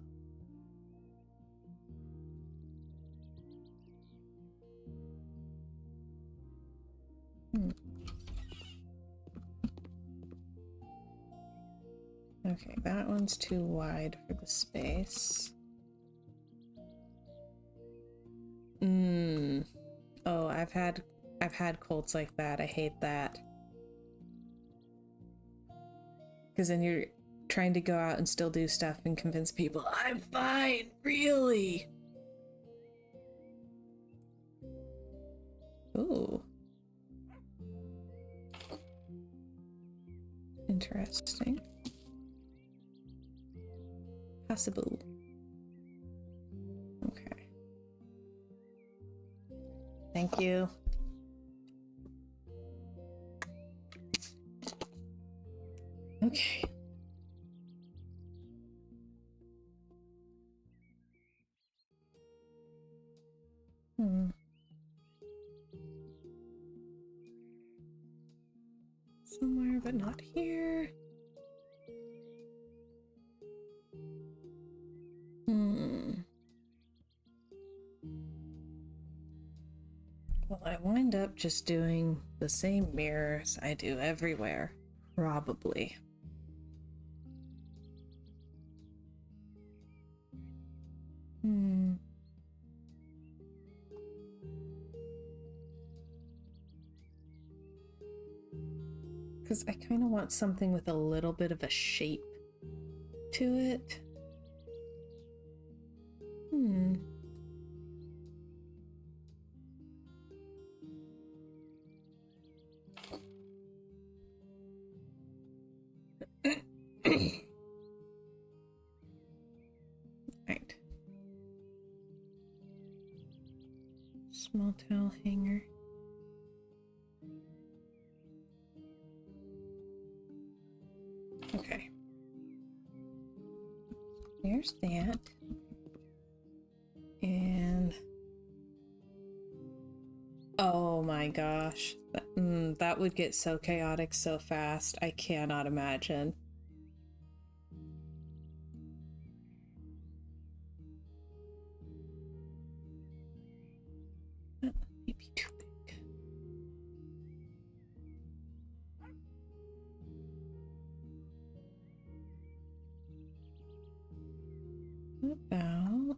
Okay, that one's too wide for the space. Oh, I've had colds like that. I hate that. Because then you're trying to go out and still do stuff and convince people, I'm fine, really. Ooh. Interesting. Possible. Okay. Thank you. Okay. Somewhere, but not here. Well, I wind up just doing the same mirrors I do everywhere. Probably. Because I kind of want something with a little bit of a shape to it. Right. Small towel hanger. Okay. There's that. And oh my gosh. That would get so chaotic so fast. I cannot imagine. That might be too big. What about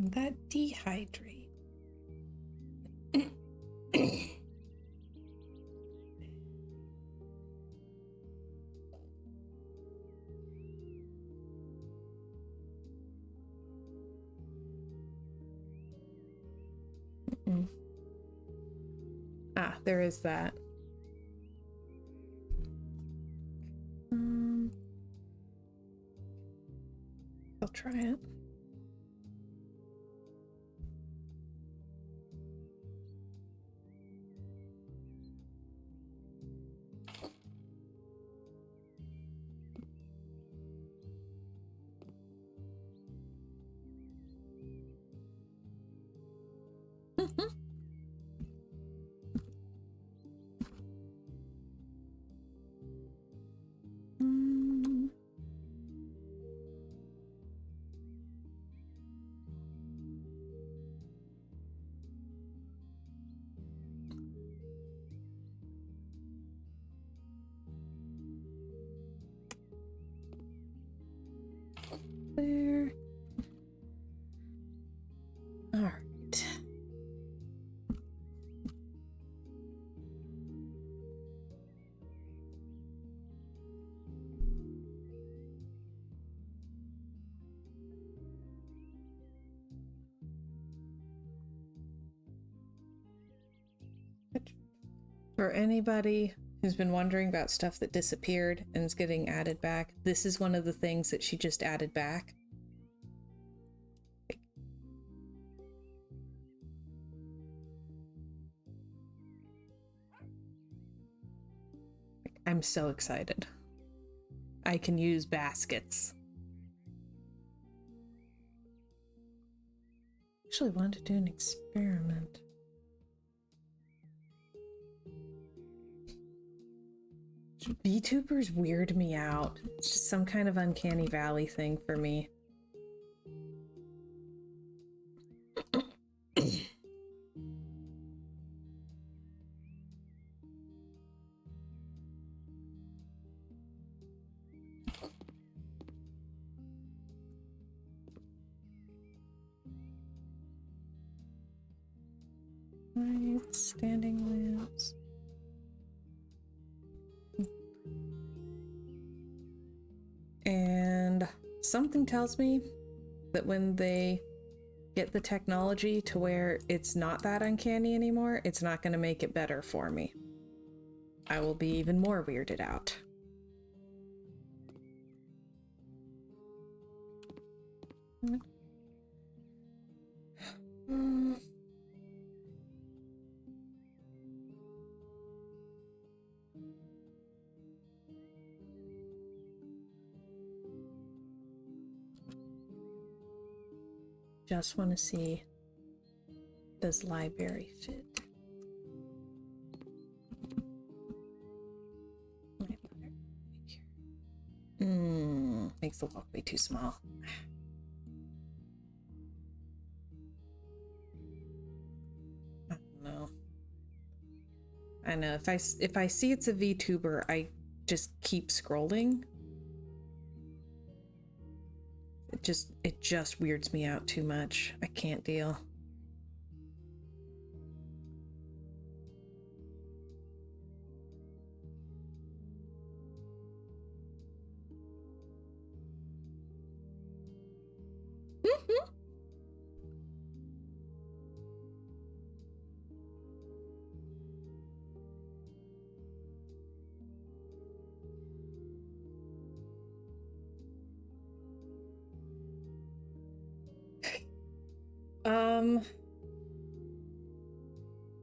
that dehydrate? Ah, there is that. I'll try it. There. All right. For anybody who's been wondering about stuff that disappeared and is getting added back, this is one of the things that she just added back. I'm so excited. I can use baskets. Actually wanted to do an experiment. VTubers weird me out. It's just some kind of uncanny valley thing for me. Standing lamps. And something tells me that when they get the technology to where it's not that uncanny anymore, it's not going to make it better for me. I will be even more weirded out. Just want to see, does library fit? Makes the walkway too small. I don't know. I know if I see it's a VTuber, I just keep scrolling. It just weirds me out too much. I can't deal.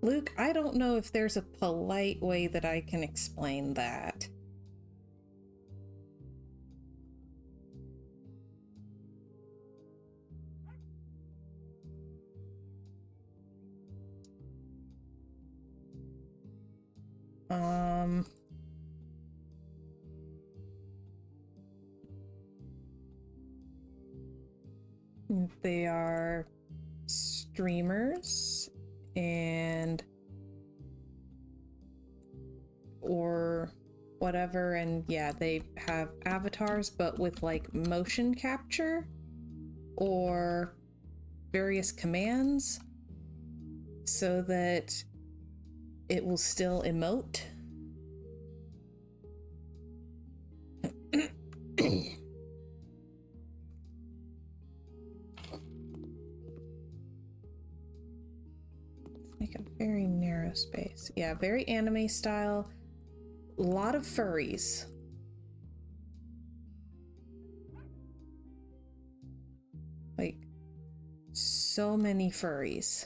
Luke, I don't know if there's a polite way that I can explain that. They are streamers and or whatever, and yeah, they have avatars but with like motion capture or various commands so that it will still emote. Make a very narrow space. Yeah, very anime style. A lot of furries. Like, so many furries.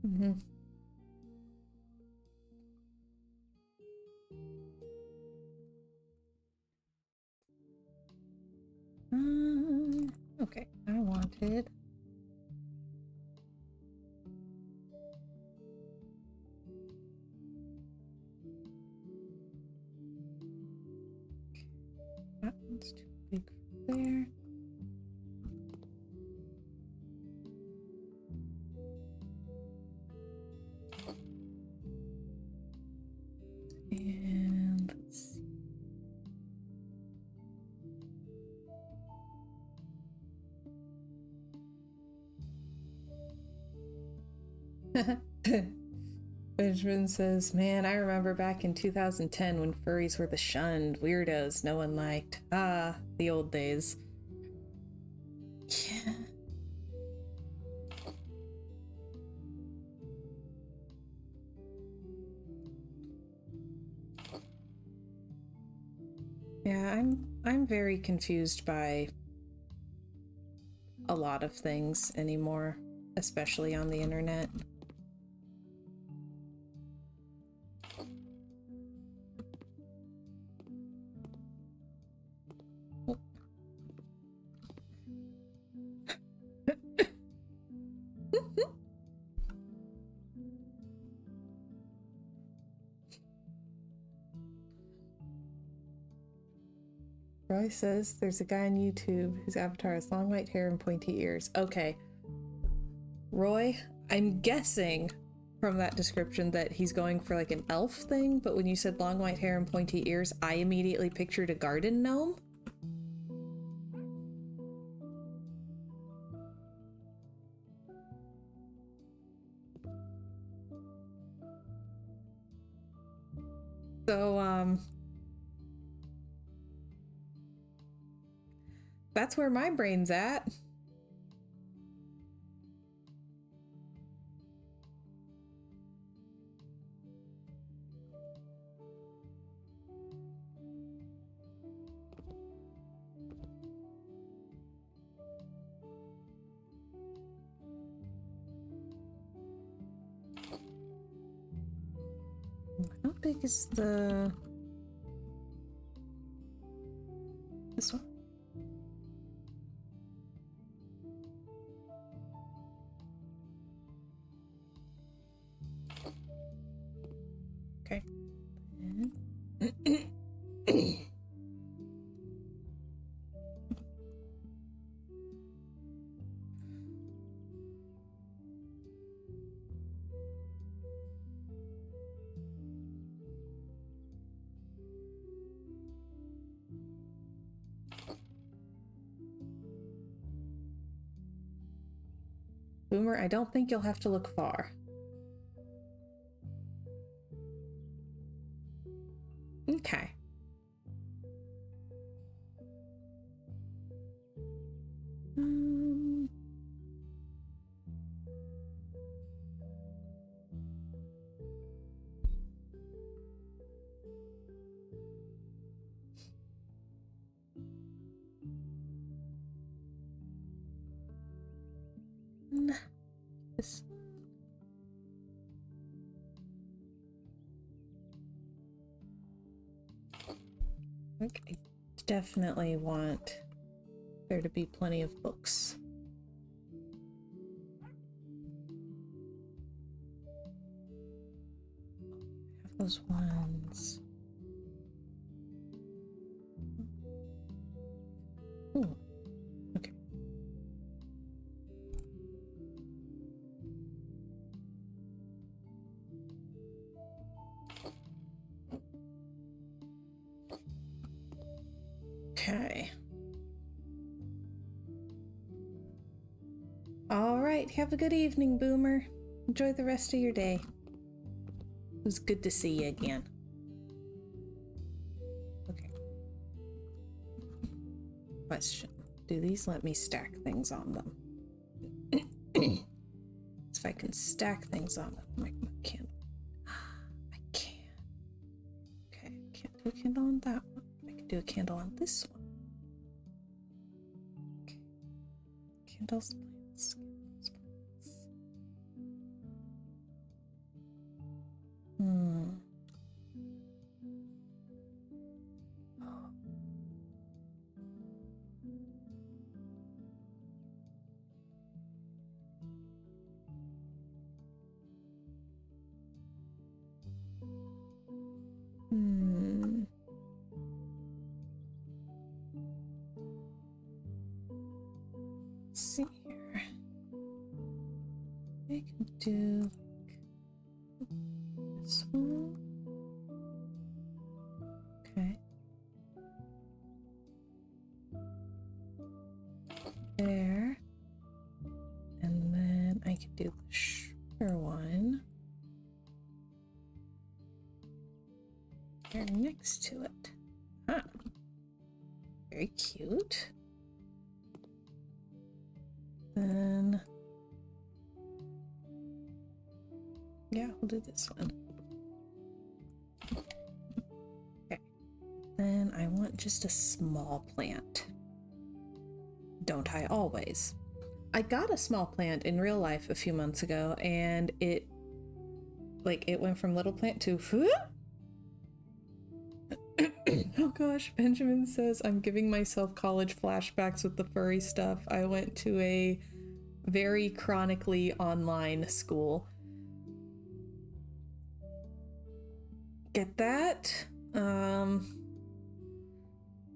Mm-hmm. Okay, I wanted. That one's too big for there. And let's see. Benjamin says, man, I remember back in 2010 when furries were the shunned weirdos no one liked. Ah, the old days. Yeah. Yeah, I'm very confused by a lot of things anymore, especially on the internet. Roy says there's a guy on YouTube whose avatar has long white hair and pointy ears. Okay. Roy, I'm guessing from that description that he's going for like an elf thing, but when you said long white hair and pointy ears, I immediately pictured a garden gnome. So, that's where my brain's at. How big is the... this one? Okay. Boomer, I don't think you'll have to look far. Okay. This. Okay. Definitely want there to be plenty of books. Have those ones. Ooh. Okay. Okay. All right, have a good evening, Boomer. Enjoy the rest of your day. It was good to see you again. Okay. Question. Do these let me stack things on them? If I can stack things on them, I can't. I can. Okay, I can't do a candle on that one. I can do a candle on this one. Okay. Candles, plants, candles, plants. Let's see here. I can do like this one. Okay. There. And then I can do the shorter one. There next to it. Huh. Very cute. Then, yeah, we'll do this one. Okay. Then I want just a small plant. Don't I always? I got a small plant in real life a few months ago, and it went from little plant to oh gosh, Benjamin says I'm giving myself college flashbacks with the furry stuff. I went to a very chronically online school. Get that?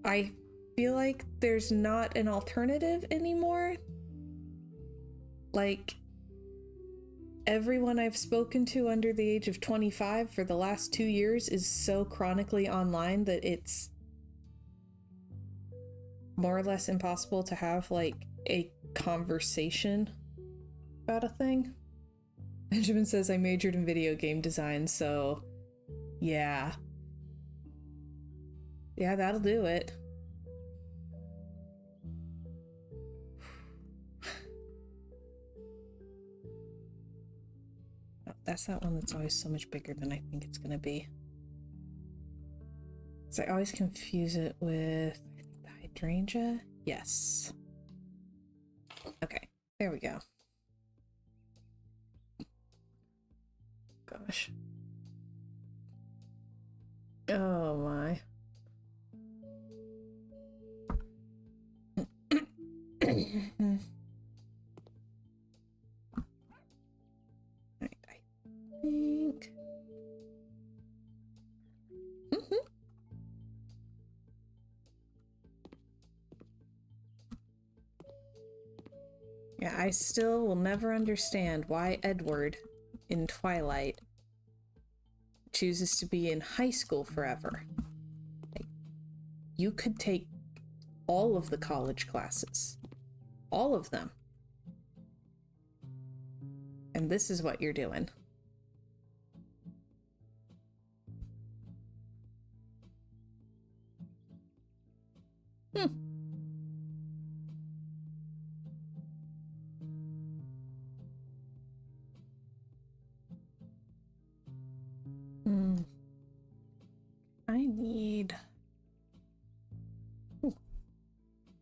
I feel like there's not an alternative anymore. Like, everyone I've spoken to under the age of 25 for the last 2 years is so chronically online that it's more or less impossible to have, like, a conversation about a thing. Benjamin says I majored in video game design, so yeah. Yeah, that'll do it. That's that one that's always so much bigger than I think it's gonna be. So I always confuse it with, I think, the hydrangea? Yes. Okay, there we go. Gosh. Oh my. Think. Yeah, I still will never understand why Edward in Twilight chooses to be in high school forever. Like, you could take all of the college classes. All of them. And this is what you're doing. I need... Ooh.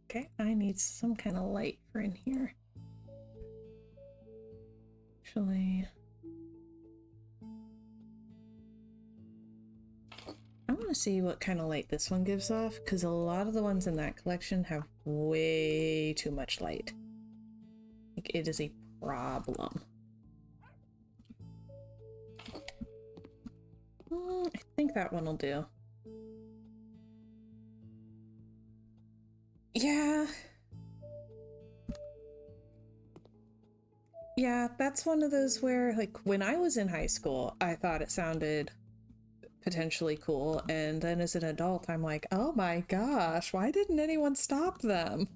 Okay, I need some kind of light for in here. Actually... I want to see what kind of light this one gives off, because a lot of the ones in that collection have way too much light. Like, it is a problem. I think that one will do. Yeah. Yeah, that's one of those where, like, when I was in high school, I thought it sounded potentially cool, and then as an adult, I'm like, oh my gosh, why didn't anyone stop them?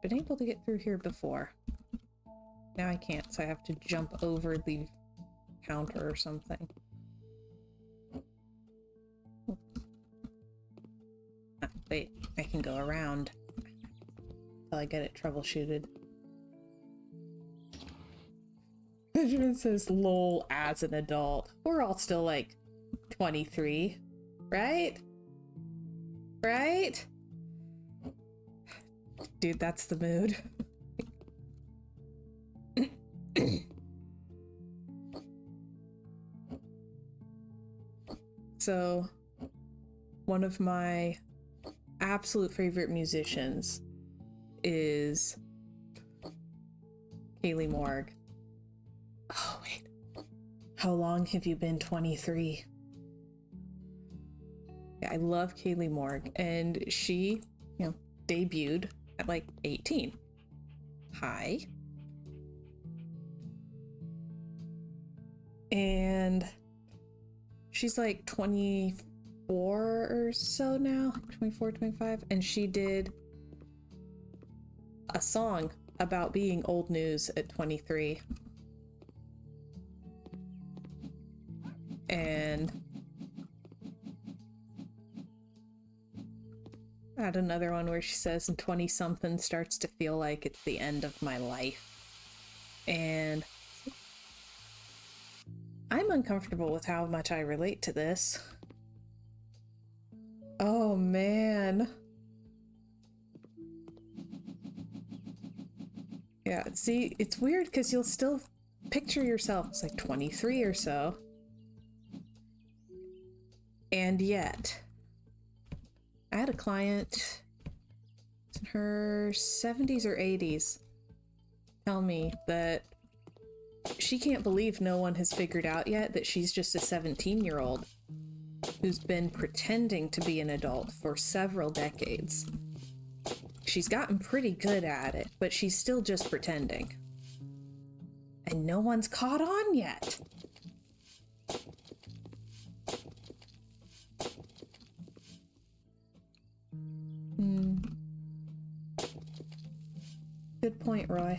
been able to get through here before. Now I can't, so I have to jump over the counter or something. Ah, wait, I can go around until I get it troubleshooted. Benjamin says, lol, as an adult. We're all still like 23, right? Right? Dude, that's the mood. So, one of my absolute favorite musicians is Kaylee Morg. Oh, wait. How long have you been 23? Yeah, I love Kaylee Morg, and she, debuted at like 18. Hi. And she's like 24 or so now, 24, 25, and she did a song about being old news at 23. And I had another one where she says, in 20-something starts to feel like it's the end of my life. And I'm uncomfortable with how much I relate to this. Oh, man. Yeah, see, it's weird because you'll still picture yourself as like 23 or so. And yet, I had a client in her 70s or 80s tell me that she can't believe no one has figured out yet that she's just a 17-year-old who's been pretending to be an adult for several decades. She's gotten pretty good at it, but she's still just pretending. And no one's caught on yet. Good point, Roy.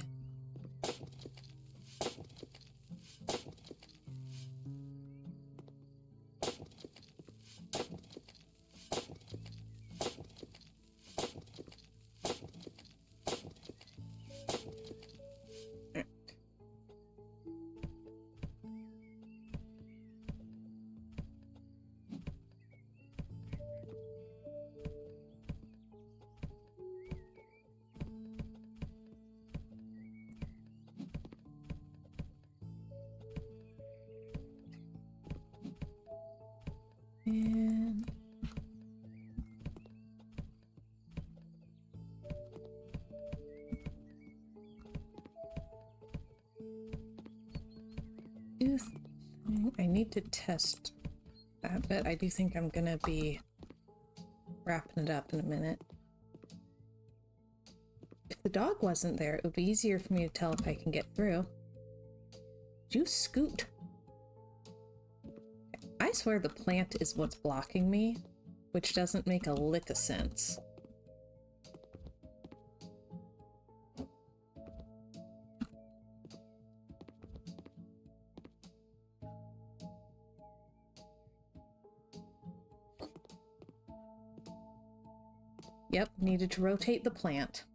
And I need to test that, but I do think I'm gonna be wrapping it up in a minute. If the dog wasn't there, it would be easier for me to tell if I can get through. Did you scoot? I swear the plant is what's blocking me, which doesn't make a lick of sense. Yep, needed to rotate the plant.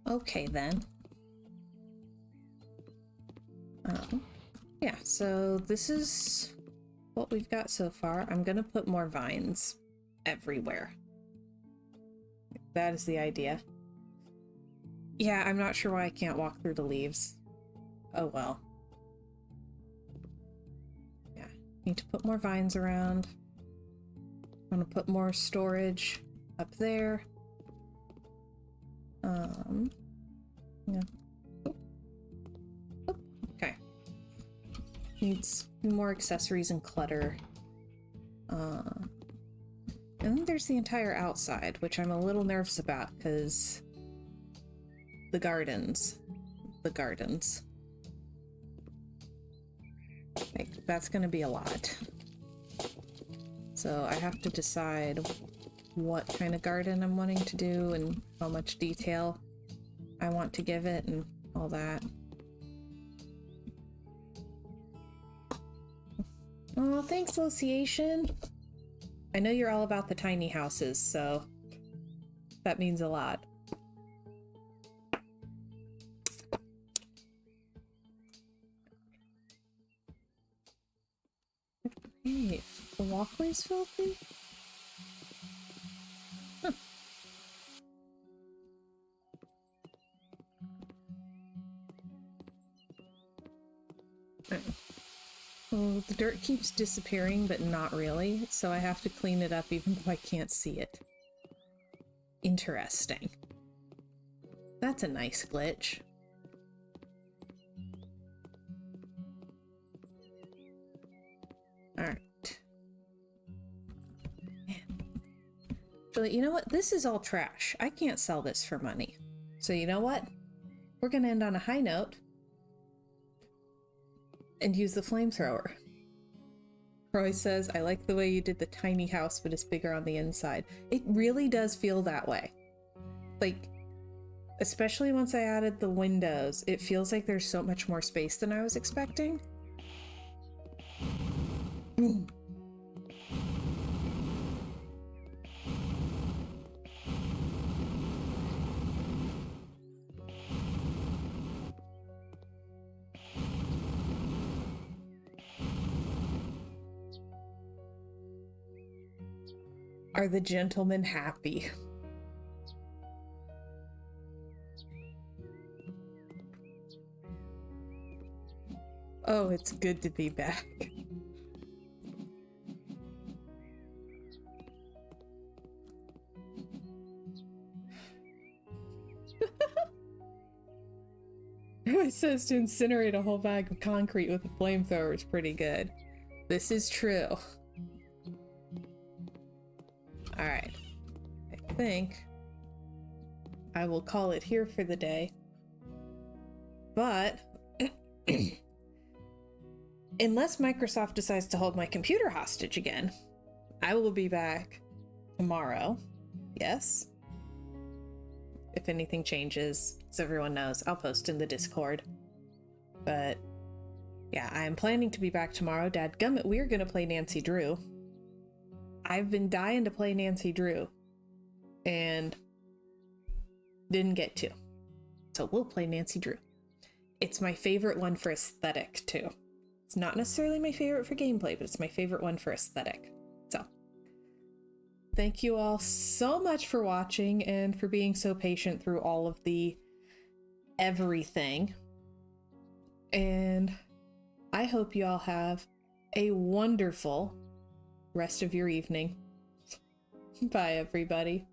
Okay, then. Yeah, so this is what we've got so far. I'm gonna put more vines everywhere. That is the idea. Yeah, I'm not sure why I can't walk through the leaves. Oh well. Yeah, need to put more vines around. I'm gonna put more storage up there. Yeah. Oh, okay. Needs more accessories and clutter. And then there's the entire outside, which I'm a little nervous about because the gardens. Like, that's gonna be a lot. So I have to decide what kind of garden I'm wanting to do and how much detail I want to give it and all that. Oh, thanks, Association. I know you're all about the tiny houses, so that means a lot. Hey, the walkway's filthy? Huh. Well, the dirt keeps disappearing, but not really, so I have to clean it up even though I can't see it. Interesting. That's a nice glitch. Alright. But you know what? This is all trash. I can't sell this for money. So you know what? We're gonna end on a high note and use the flamethrower. Roy says, I like the way you did the tiny house, but it's bigger on the inside. It really does feel that way. Like, especially once I added the windows, it feels like there's so much more space than I was expecting. Are the gentlemen happy? Oh, it's good to be back. It says to incinerate a whole bag of concrete with a flamethrower is pretty good. This is true. Alright. I think I will call it here for the day. But unless Microsoft decides to hold my computer hostage again, I will be back tomorrow. Yes. If anything changes, as everyone knows, I'll post in the Discord. But yeah, I'm planning to be back tomorrow. Dadgummit, we're gonna play Nancy Drew. I've been dying to play Nancy Drew and didn't get to. So we'll play Nancy Drew. It's my favorite one for aesthetic too. It's not necessarily my favorite for gameplay, but it's my favorite one for aesthetic. So thank you all so much for watching and for being so patient through all of the everything. And I hope you all have a wonderful rest of your evening. Bye, everybody.